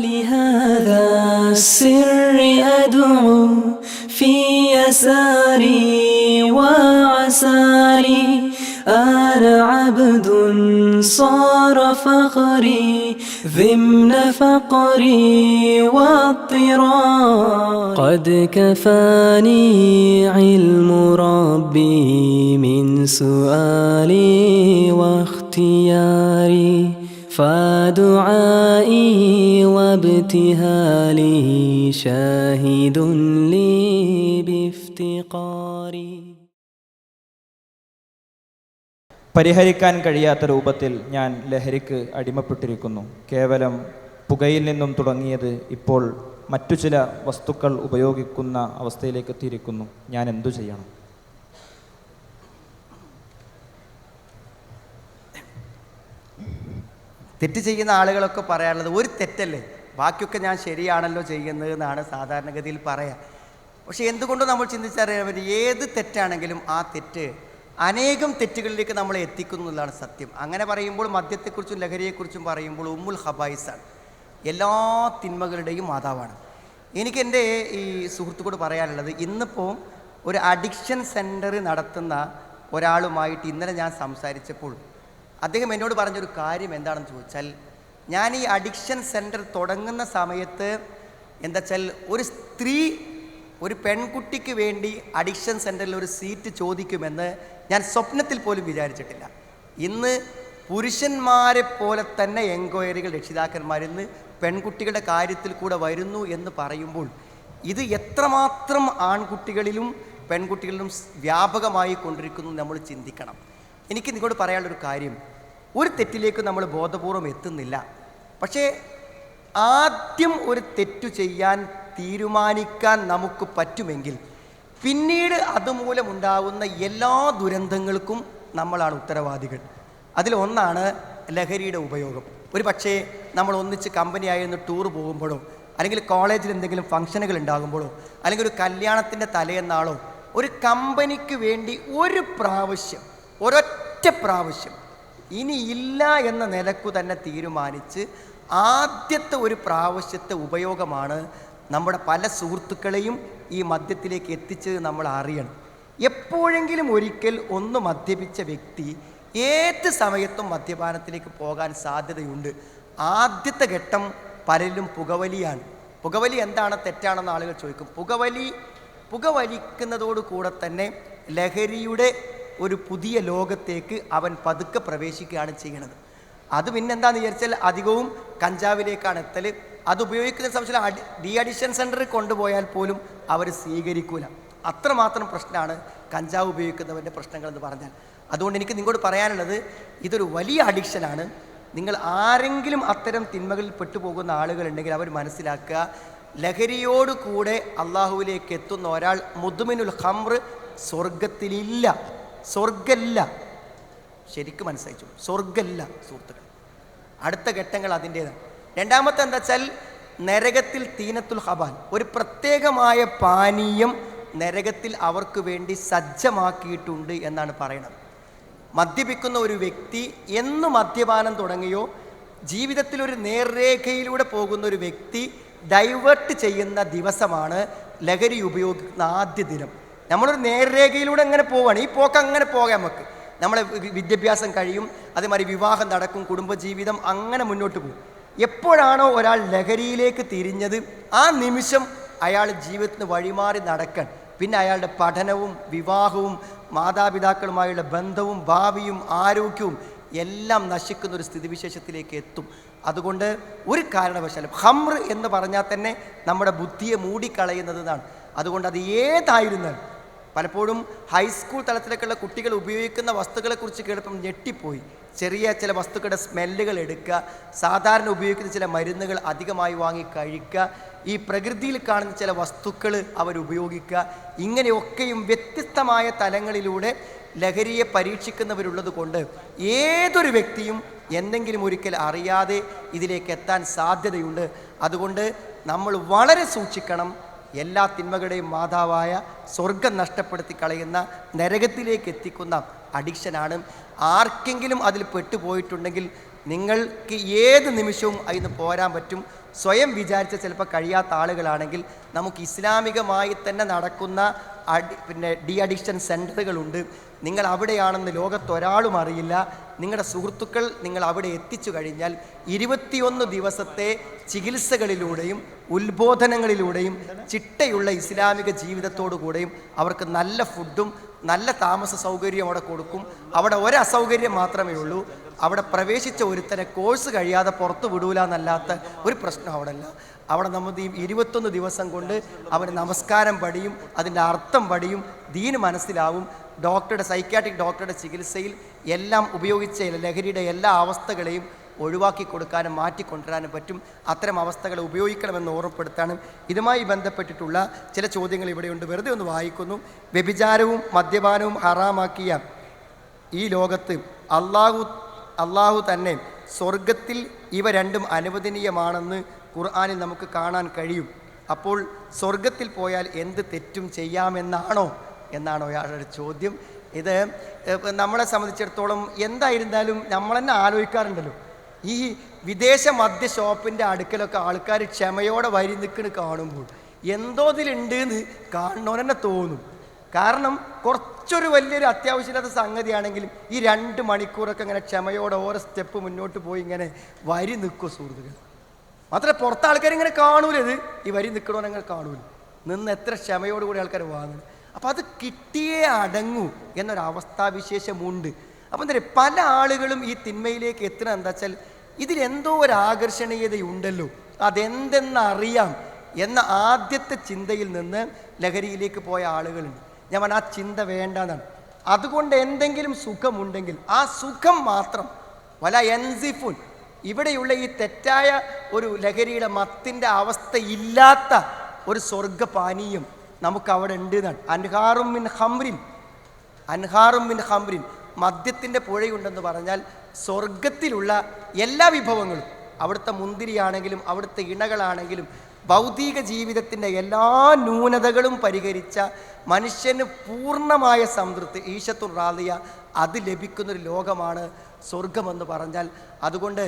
لهذا السر أدعو في يساري وعساري أنا عبد صار فخري ضمن فقري واضطرار قد كفاني علم ربي من سؤالي واختياري فدعائي وابتهالي شاهد لي بافتقاري. പരിഹരിക്കാൻ കഴിയാത്ത രൂപത്തിൽ ഞാൻ ലഹരിക്ക് അടിമപ്പെട്ടിരിക്കുന്നു. കേവലം പുകയിൽ നിന്നും തുടങ്ങിയത് ഇപ്പോൾ മറ്റു ചില വസ്തുക്കൾ ഉപയോഗിക്കുന്ന അവസ്ഥയിലേക്ക് എത്തിയിരിക്കുന്നു. ഞാൻ എന്തു ചെയ്യണം? തെറ്റ് ചെയ്യുന്ന ആളുകളൊക്കെ പറയാനുള്ളത് ഒരു തെറ്റല്ലേ, ബാക്കിയൊക്കെ ഞാൻ ശരിയാണല്ലോ ചെയ്യുന്നത് എന്നാണ് സാധാരണഗതിയിൽ പറയാം. പക്ഷേ എന്തുകൊണ്ട് നമ്മൾ ചിന്തിച്ചറിയാൻ പറ്റും, ഏത് തെറ്റാണെങ്കിലും ആ തെറ്റ് അനേകം തെറ്റുകളിലേക്ക് നമ്മളെ എത്തിക്കുന്നു എന്നുള്ളതാണ് സത്യം. അങ്ങനെ പറയുമ്പോൾ മദ്യത്തെക്കുറിച്ചും ലഹരിയെക്കുറിച്ചും പറയുമ്പോൾ ഉമ്മുൽ ഹബായിസാണ്, എല്ലാ തിന്മകളുടെയും മാതാവാണ്. എനിക്ക് എൻ്റെ ഈ സുഹൃത്തുക്കളോട് പറയാനുള്ളത്, ഇന്നിപ്പോൾ ഒരു അഡിക്ഷൻ സെൻറ്റർ നടത്തുന്ന ഒരാളുമായിട്ട് ഇന്നലെ ഞാൻ സംസാരിച്ചപ്പോൾ അദ്ദേഹം എന്നോട് പറഞ്ഞൊരു കാര്യം എന്താണെന്ന് ചോദിച്ചാൽ, ഞാൻ ഈ അഡിക്ഷൻ സെൻറ്റർ തുടങ്ങുന്ന സമയത്ത് എന്താ വെച്ചാൽ ഒരു സ്ത്രീ ഒരു പെൺകുട്ടിക്ക് വേണ്ടി അഡിക്ഷൻ സെൻറ്ററിൽ ഒരു സീറ്റ് ചോദിക്കുമെന്ന് ഞാൻ സ്വപ്നത്തിൽ പോലും വിചാരിച്ചിട്ടില്ല. ഇന്ന് പുരുഷന്മാരെ പോലെ തന്നെ എൻക്വയറികൾ രക്ഷിതാക്കന്മാരിന്ന് പെൺകുട്ടികളുടെ കാര്യത്തിൽ കൂടെ വരുന്നു എന്ന് പറയുമ്പോൾ ഇത് എത്രമാത്രം ആൺകുട്ടികളിലും പെൺകുട്ടികളിലും വ്യാപകമായി കൊണ്ടിരിക്കുന്നു നമ്മൾ ചിന്തിക്കണം. എനിക്ക് നിങ്ങളോട് പറയാനുള്ളൊരു കാര്യം, ഒരു തെറ്റിലേക്ക് നമ്മൾ ബോധപൂർവം എത്തുന്നില്ല. പക്ഷേ ആദ്യം ഒരു തെറ്റു ചെയ്യാൻ തീരുമാനിക്കാൻ നമുക്ക് പറ്റുമെങ്കിൽ പിന്നീട് അതുമൂലമുണ്ടാകുന്ന എല്ലാ ദുരന്തങ്ങൾക്കും നമ്മളാണ് ഉത്തരവാദികൾ. അതിലൊന്നാണ് ലഹരിയുടെ ഉപയോഗം. ഒരു പക്ഷേ നമ്മൾ ഒന്നിച്ച് കമ്പനിയായിരുന്നു ടൂർ പോകുമ്പോഴോ, അല്ലെങ്കിൽ കോളേജിൽ എന്തെങ്കിലും ഫംഗ്ഷനുകൾ ഉണ്ടാകുമ്പോഴോ, അല്ലെങ്കിൽ ഒരു കല്യാണത്തിൻ്റെ തലേന്നാളോ ഒരു കമ്പനിക്ക് വേണ്ടി ഒരു പ്രാവശ്യം, ഒരൊറ്റ പ്രാവശ്യം ഇനി ഇല്ല എന്ന നിലക്കു തന്നെ തീരുമാനിച്ച് ആദ്യത്തെ ഒരു പ്രാവശ്യത്തെ ഉപയോഗമാണ് നമ്മുടെ പല സുഹൃത്തുക്കളെയും ഈ മദ്യത്തിലേക്ക് എത്തിച്ചത് നമ്മൾ അറിയണം. എപ്പോഴെങ്കിലും ഒരിക്കൽ ഒന്ന് മദ്യപിച്ച വ്യക്തി ഏത് സമയത്തും മദ്യപാനത്തിലേക്ക് പോകാൻ സാധ്യതയുണ്ട്. ആദ്യത്തെ ഘട്ടം പലരിലും പുകവലിയാണ്. പുകവലി എന്താണ്, തെറ്റാണെന്ന് ആളുകൾ ചോദിക്കും. പുകവലിക്കുന്നതോട് കൂടെ തന്നെ ലഹരിയുടെ ഒരു പുതിയ ലോകത്തേക്ക് അവൻ പതുക്കെ പ്രവേശിക്കുകയാണ് ചെയ്യുന്നത്. അത് പിന്നെന്താണെന്ന് വിചാരിച്ചാൽ അധികവും കഞ്ചാവിലേക്കാണ് എത്തൽ. അത് ഉപയോഗിക്കുന്ന സംശയം ഡി അഡിക്ഷൻ സെൻറ്ററിൽ കൊണ്ടുപോയാൽ പോലും അവർ സ്വീകരിക്കൂല. അത്രമാത്രം പ്രശ്നമാണ് കഞ്ചാവ് ഉപയോഗിക്കുന്നവൻ്റെ പ്രശ്നങ്ങളെന്ന് പറഞ്ഞാൽ. അതുകൊണ്ട് എനിക്ക് നിങ്ങളോട് പറയാനുള്ളത്, ഇതൊരു വലിയ അഡിക്ഷനാണ്. നിങ്ങൾ ആരെങ്കിലും അത്തരം തിന്മകളിൽ പെട്ടുപോകുന്ന ആളുകളുണ്ടെങ്കിൽ അവർ മനസ്സിലാക്കുക, ലഹരിയോട് കൂടെ അള്ളാഹുവിലേക്ക് എത്തുന്ന ഒരാൾ മുദ്മിനുൽ ഖംർ സ്വർഗത്തിലില്ല. സ്വർഗല്ല, ശരിക്കും മനസ്സിലാച്ചു, സ്വർഗല്ല സുഹൃത്തുക്കൾ. അടുത്ത ഘട്ടങ്ങൾ അതിൻ്റേതാണ്. രണ്ടാമത്തെ എന്താ വെച്ചാൽ നരകത്തിൽ തീനത്തുൽ ഹബാൻ, ഒരു പ്രത്യേകമായ പാനീയം നരകത്തിൽ അവർക്ക് വേണ്ടി സജ്ജമാക്കിയിട്ടുണ്ട് എന്നാണ് പറയുന്നത്. മദ്യപിക്കുന്ന ഒരു വ്യക്തി എന്ന് മദ്യപാനം തുടങ്ങിയോ, ജീവിതത്തിൽ ഒരു നേർരേഖയിലൂടെ പോകുന്ന ഒരു വ്യക്തി ഡൈവേർട്ട് ചെയ്യുന്ന ദിവസമാണ് ലഹരി ഉപയോഗിക്കുന്ന ആദ്യ ദിനം. നമ്മളൊരു നേർരേഖയിലൂടെ അങ്ങനെ പോവുകയാണ്. ഈ പോക്ക് അങ്ങനെ പോകാം നമുക്ക്. നമ്മളെ വിദ്യാഭ്യാസം കഴിയും, അതേമാതിരി വിവാഹം നടക്കും, കുടുംബജീവിതം അങ്ങനെ മുന്നോട്ട് പോകും. എപ്പോഴാണോ ഒരാൾ ലഹരിയിലേക്ക് തിരിഞ്ഞത് ആ നിമിഷം അയാൾ ജീവിതത്തിന് വഴിമാറി നടക്കാൻ, പിന്നെ അയാളുടെ പഠനവും വിവാഹവും മാതാപിതാക്കളുമായുള്ള ബന്ധവും ഭാവിയും ആരോഗ്യവും എല്ലാം നശിക്കുന്ന ഒരു സ്ഥിതിവിശേഷത്തിലേക്ക് എത്തും. അതുകൊണ്ട് ഒരു കാരണവശാലും ഖംർ എന്ന് പറഞ്ഞാൽ തന്നെ നമ്മുടെ ബുദ്ധിയെ മൂടിക്കളയുന്നതാണ്. അതുകൊണ്ട് അത് ഏതായിരുന്നാലും, പലപ്പോഴും ഹൈസ്കൂൾ തലത്തിലേക്കുള്ള കുട്ടികൾ ഉപയോഗിക്കുന്ന വസ്തുക്കളെക്കുറിച്ച് കേട്ടപ്പം ഞെട്ടിപ്പോയി. ചെറിയ ചില വസ്തുക്കളുടെ സ്മെല്ലുകൾ എടുക്കുക, സാധാരണ ഉപയോഗിക്കുന്ന ചില മരുന്നുകൾ അധികമായി വാങ്ങി കഴിക്കുക, ഈ പ്രകൃതിയിൽ കാണുന്ന ചില വസ്തുക്കൾ അവരുപയോഗിക്കുക, ഇങ്ങനെയൊക്കെയും വ്യത്യസ്തമായ തലങ്ങളിലൂടെ ലഹരിയെ പരീക്ഷിക്കുന്നവരുള്ളത് കൊണ്ട് ഏതൊരു വ്യക്തിയും എന്തെങ്കിലും ഒരിക്കൽ അറിയാതെ ഇതിലേക്ക് എത്താൻ സാധ്യതയുണ്ട്. അതുകൊണ്ട് നമ്മൾ വളരെ സൂക്ഷിക്കണം. എല്ലാ തിന്മകളുടെയും മാതാവായ സ്വർഗം നഷ്ടപ്പെടുത്തി കളയുന്ന നരകത്തിലേക്ക് എത്തിക്കുന്ന അഡിക്ഷനാണ്. ആർക്കെങ്കിലും അതിൽ പെട്ടുപോയിട്ടുണ്ടെങ്കിൽ നിങ്ങൾക്ക് ഏത് നിമിഷവും അതിന് പോരാൻ പറ്റും. സ്വയം വിചാരിച്ച ചിലപ്പോൾ കഴിയാത്ത ആളുകളാണെങ്കിൽ നമുക്ക് ഇസ്ലാമികമായി തന്നെ നടക്കുന്ന ഡി അഡിക്ഷൻ സെൻ്ററുകളുണ്ട്. നിങ്ങൾ അവിടെയാണെന്ന് ലോകത്തൊരാളും അറിയില്ല. നിങ്ങളുടെ സുഹൃത്തുക്കൾ നിങ്ങൾ അവിടെ എത്തിച്ചു കഴിഞ്ഞാൽ 21 ദിവസത്തെ ചികിത്സകളിലൂടെയും ഉത്ബോധനങ്ങളിലൂടെയും ചിട്ടയുള്ള ഇസ്ലാമിക ജീവിതത്തോടു കൂടെയും അവർക്ക് നല്ല ഫുഡും നല്ല താമസ സൗകര്യം അവിടെ കൊടുക്കും. അവിടെ ഒരു അസൗകര്യം മാത്രമേ ഉള്ളൂ, അവിടെ പ്രവേശിച്ച ഒരുത്തനെ കോഴ്സ് കഴിയാതെ പുറത്തു വിടൂല എന്നല്ലാത്ത ഒരു പ്രശ്നം അവിടെ അല്ല. അവിടെ നമ്മൾ ഈ 21 ദിവസം കൊണ്ട് അവന് നമസ്കാരം പഠിയും, അതിൻ്റെ അർത്ഥം പഠിയും, ദീന് മനസ്സിലാവും. സൈക്യാട്രിക് ഡോക്ടറുടെ ചികിത്സയിൽ എല്ലാം ഉപയോഗിച്ച ലഹരിയുടെ എല്ലാ അവസ്ഥകളെയും ഒഴിവാക്കി കൊടുക്കാനും മാറ്റിക്കൊണ്ടുവരാനും പറ്റും. അത്തരം അവസ്ഥകളെ ഉപയോഗിക്കണമെന്ന് ഓർമ്മപ്പെടുത്താനും ഇതുമായി ബന്ധപ്പെട്ടിട്ടുള്ള ചില ചോദ്യങ്ങൾ ഇവിടെയുണ്ട്. വെറുതെ ഒന്ന് വായിക്കുന്നു. വ്യഭിചാരവും മദ്യപാനവും ഹറാമാക്കിയ ഈ ലോകത്ത് അള്ളാഹു തന്നെ സ്വർഗത്തിൽ ഇവ രണ്ടും അനുവദനീയമാണെന്ന് ഖുർആനിൽ നമുക്ക് കാണാൻ കഴിയും. അപ്പോൾ സ്വർഗത്തിൽ പോയാൽ എന്ത് തെറ്റും ചെയ്യാമെന്നാണോ അയാളുടെ ചോദ്യം. ഇത് നമ്മളെ സംബന്ധിച്ചിടത്തോളം എന്തായിരുന്നാലും നമ്മൾ തന്നെ ആലോചിക്കാറുണ്ടല്ലോ, ഈ വിദേശ മദ്യ ഷോപ്പിൻ്റെ അടുക്കലൊക്കെ ആൾക്കാർ ക്ഷമയോടെ വരി നിൽക്കുന്ന കാണുമ്പോൾ എന്തോ ഇതിലുണ്ട് എന്ന് കാണണോൻ തന്നെ തോന്നും. കാരണം കുറച്ചൊരു വലിയൊരു അത്യാവശ്യമില്ലാത്ത സംഗതിയാണെങ്കിലും ഈ 2 മണിക്കൂറൊക്കെ ഇങ്ങനെ ക്ഷമയോടെ ഓരോ സ്റ്റെപ്പ് മുന്നോട്ട് പോയി ഇങ്ങനെ വരി നിൽക്കും സുഹൃത്തുക്കൾ. മാത്രമല്ല പുറത്തെ ആൾക്കാരിങ്ങനെ കാണൂലത്, ഈ വരി നിൽക്കണമെന്നങ്ങനെ കാണൂല. നിന്ന് എത്ര ക്ഷമയോടുകൂടി ആൾക്കാർ വാങ്ങുന്നു. അപ്പം അത് കിട്ടിയേ അടങ്ങൂ എന്നൊരവസ്ഥാവിശേഷമുണ്ട്. അപ്പം എന്താ പറയുക, പല ആളുകളും ഈ തിന്മയിലേക്ക് എത്തുന്നത് എന്താ വെച്ചാൽ ഇതിലെന്തോ ഒരു ആകർഷണീയതയുണ്ടല്ലോ, അതെന്തെന്നറിയാം എന്ന ആദ്യത്തെ ചിന്തയിൽ നിന്ന് ലഹരിയിലേക്ക് പോയ ആളുകളുണ്ട്. ഞാൻ പറഞ്ഞ ആ ചിന്ത വേണ്ടെന്നാണ്. അതുകൊണ്ട് എന്തെങ്കിലും സുഖമുണ്ടെങ്കിൽ ആ സുഖം മാത്രം വല എൻസിഫുൻ, ഇവിടെയുള്ള ഈ തെറ്റായ ഒരു ലഹരിയുടെ മത്തിൻ്റെ അവസ്ഥ ഇല്ലാത്ത ഒരു സ്വർഗപാനീയം നമുക്ക് അവിടെ ഉണ്ട് എന്നാണ്. അൻഹാറും മിൻ ഹംറിൻ, മദ്യത്തിൻ്റെ പുഴയുണ്ടെന്ന് പറഞ്ഞാൽ സ്വർഗത്തിലുള്ള എല്ലാ വിഭവങ്ങളും, അവിടുത്തെ മുന്തിരിയാണെങ്കിലും അവിടുത്തെ ഇണകളാണെങ്കിലും ഭൗതിക ജീവിതത്തിൻ്റെ എല്ലാ ന്യൂനതകളും പരിഹരിച്ച മനുഷ്യന് പൂർണ്ണമായ സംതൃപ്തി, ഈശത്തുർ റാദിയ, അത് ലഭിക്കുന്നൊരു ലോകമാണ് സ്വർഗമെന്ന് പറഞ്ഞാൽ. അതുകൊണ്ട്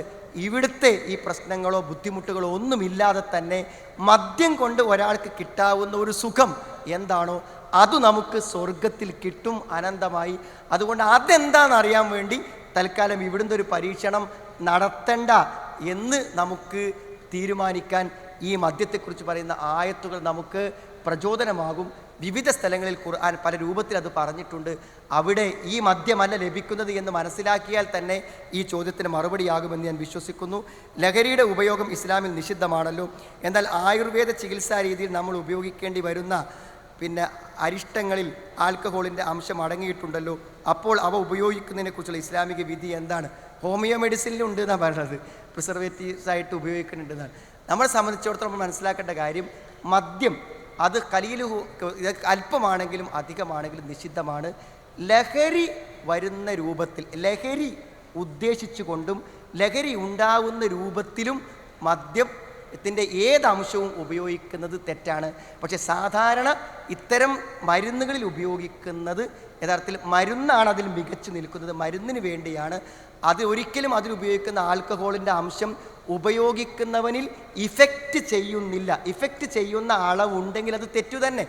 ഇവിടുത്തെ ഈ പ്രശ്നങ്ങളോ ബുദ്ധിമുട്ടുകളോ ഒന്നുമില്ലാതെ തന്നെ മദ്യം കൊണ്ട് ഒരാൾക്ക് കിട്ടാവുന്ന ഒരു സുഖം എന്താണോ അത് നമുക്ക് സ്വർഗത്തിൽ കിട്ടും അനന്തമായി. അതുകൊണ്ട് അതെന്താണെന്നറിയാൻ വേണ്ടി തൽക്കാലം ഇവിടുന്ന് ഒരു പരീക്ഷണം നടത്തണ്ട എന്ന് നമുക്ക് തീരുമാനിക്കാൻ ഈ മദ്യത്തെക്കുറിച്ച് പറയുന്ന ആയത്തുകൾ നമുക്ക് പ്രചോദനമാകും. വിവിധ സ്ഥലങ്ങളിൽ ഖുർആൻ പല രൂപത്തിൽ അത് പറഞ്ഞിട്ടുണ്ട്. അവിടെ ഈ മദ്യമല്ല ലഭിക്കുന്നത് എന്ന് മനസ്സിലാക്കിയാൽ തന്നെ ഈ ചോദ്യത്തിന് മറുപടിയാകുമെന്ന് ഞാൻ വിശ്വസിക്കുന്നു. ലഹരിയുടെ ഉപയോഗം ഇസ്ലാമിൽ നിഷിദ്ധമാണല്ലോ. എന്നാൽ ആയുർവേദ ചികിത്സാ രീതിയിൽ നമ്മൾ ഉപയോഗിക്കേണ്ടി വരുന്ന അരിഷ്ടങ്ങളിൽ ആൽക്കഹോളിൻ്റെ അംശം അടങ്ങിയിട്ടുണ്ടല്ലോ. അപ്പോൾ അവ ഉപയോഗിക്കുന്നതിനെക്കുറിച്ചുള്ള ഇസ്ലാമിക വിധി എന്താണ്? ഹോമിയോ മെഡിസിനിലുണ്ട് എന്നാണ് പറയുന്നത്, പ്രിസർവേറ്റീവ്സ് ആയിട്ട് ഉപയോഗിക്കുന്നുണ്ടെന്നാണ്. നമ്മളെ സംബന്ധിച്ചിടത്തോളം നമ്മൾ മനസ്സിലാക്കേണ്ട കാര്യം, മദ്യം അത് അല്പമാണെങ്കിലും അധികമാണെങ്കിലും നിഷിദ്ധമാണ്. ലഹരി വരുന്ന രൂപത്തിൽ, ലഹരി ഉദ്ദേശിച്ചുകൊണ്ടും ലഹരി ഉണ്ടാവുന്ന രൂപത്തിലും മദ്യത്തിൻ്റെ ഏതംശവും ഉപയോഗിക്കുന്നത് തെറ്റാണ്. പക്ഷെ സാധാരണ ഇത്തരം മരുന്നുകളിൽ ഉപയോഗിക്കുന്നത് യഥാർത്ഥത്തിൽ മരുന്നാണ് അതിൽ മികച്ചു നിൽക്കുന്നത്, മരുന്നിന് വേണ്ടിയാണ്. അത് ഒരിക്കലും അതിലുപയോഗിക്കുന്ന ആൽക്കഹോളിൻ്റെ അംശം ഉപയോഗിക്കുന്നവനിൽ ഇഫക്റ്റ് ചെയ്യുന്നില്ല. ഇഫക്റ്റ് ചെയ്യുന്ന അളവുണ്ടെങ്കിൽ അത് തെറ്റു തന്നെ.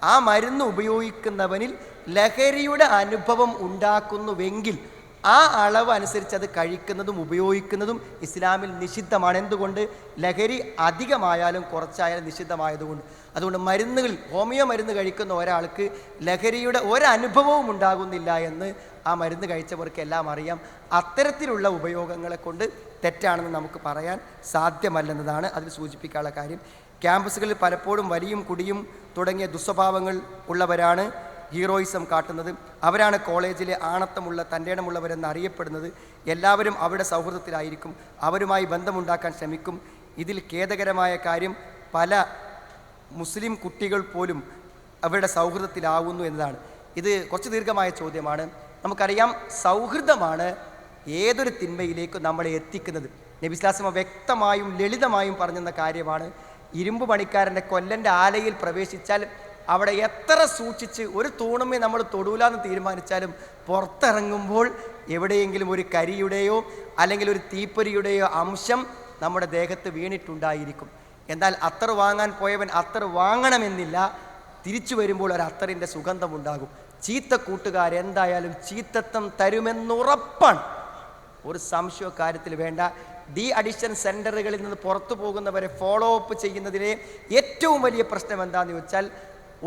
ആ മരുന്ന് ഉപയോഗിക്കുന്നവനിൽ ലഹരിയുടെ അനുഭവം ഉണ്ടാക്കുന്നുവെങ്കിൽ ആ അളവ് അനുസരിച്ച് അത് കഴിക്കുന്നതും ഉപയോഗിക്കുന്നതും ഇസ്ലാമിൽ നിഷിദ്ധമാണ്. എന്തുകൊണ്ട്? ലഹരി അധികമായാലും കുറച്ചായാലും നിഷിദ്ധമായതുകൊണ്ട്. അതുകൊണ്ട് മരുന്നുകൾ, ഹോമിയോ മരുന്ന് കഴിക്കുന്ന ഒരാൾക്ക് ലഹരിയുടെ ഒരനുഭവവും ഉണ്ടാകുന്നില്ല എന്ന് ആ മരുന്ന് കഴിച്ചവർക്ക് എല്ലാം അറിയാം. അത്തരത്തിലുള്ള ഉപയോഗങ്ങളെ കൊണ്ട് തെറ്റാണെന്ന് നമുക്ക് പറയാൻ സാധ്യമല്ലെന്നതാണ് അതിൽ സൂചിപ്പിക്കാനുള്ള കാര്യം. ക്യാമ്പസുകളിൽ പലപ്പോഴും വലിയും കുടിയും തുടങ്ങിയ ദുസ്വഭാവങ്ങൾ ഉള്ളവരാണ് ഹീറോയിസം കാട്ടുന്നത്. അവരാണ് കോളേജിലെ ആണത്തമുള്ള തൻ്റെടമുള്ളവരെന്ന് അറിയപ്പെടുന്നത്. എല്ലാവരും അവരുടെ സൗഹൃദത്തിലായിരിക്കും, അവരുമായി ബന്ധമുണ്ടാക്കാൻ ശ്രമിക്കും. ഇതിൽ ഖേദകരമായ കാര്യം, പല മുസ്ലിം കുട്ടികൾ പോലും അവരുടെ സൗഹൃദത്തിലാവുന്നു എന്നതാണ്. ഇത് കുറച്ച് ദീർഘമായ ചോദ്യമാണ്. നമുക്കറിയാം, സൗഹൃദമാണ് ഏതൊരു തിന്മയിലേക്കും നമ്മളെ എത്തിക്കുന്നത്. നബി സ്വല്ലല്ലാഹു അലൈഹി വസല്ലം വ്യക്തമായും ലളിതമായും പറഞ്ഞെന്ന കാര്യമാണ്. ഇരുമ്പ് പണിക്കാരൻ്റെ കൊല്ലൻ്റെ ആലയിൽ പ്രവേശിച്ചാൽ അവിടെ എത്ര സൂക്ഷിച്ച് ഒരു തൂണുമേ നമ്മൾ തൊടൂലാന്ന് തീരുമാനിച്ചാലും പുറത്തിറങ്ങുമ്പോൾ എവിടെയെങ്കിലും ഒരു കരിയുടെയോ അല്ലെങ്കിൽ ഒരു തീപ്പൊരിയുടെയോ അംശം നമ്മുടെ ദേഹത്ത് വീണിട്ടുണ്ടായിരിക്കും. എന്നാൽ അത്തർ വാങ്ങാൻ പോയവൻ അത്തർ വാങ്ങണമെന്നില്ല. തിരിച്ചു വരുമ്പോൾ ഒരു അത്തറിൻ്റെ സുഗന്ധമുണ്ടാകും. ചീത്ത കൂട്ടുകാരെന്തായാലും ചീത്തത്വം തരുമെന്നുറപ്പാണ്. ഒരു സംശയ കാര്യത്തിൽ വേണ്ട. ഡി അഡിക്ഷൻ സെൻ്ററുകളിൽ നിന്ന് പുറത്തു പോകുന്നവരെ ഫോളോ അപ്പ് ചെയ്യുന്നതിലെ ഏറ്റവും വലിയ പ്രശ്നം എന്താണെന്ന് ചോദിച്ചാൽ,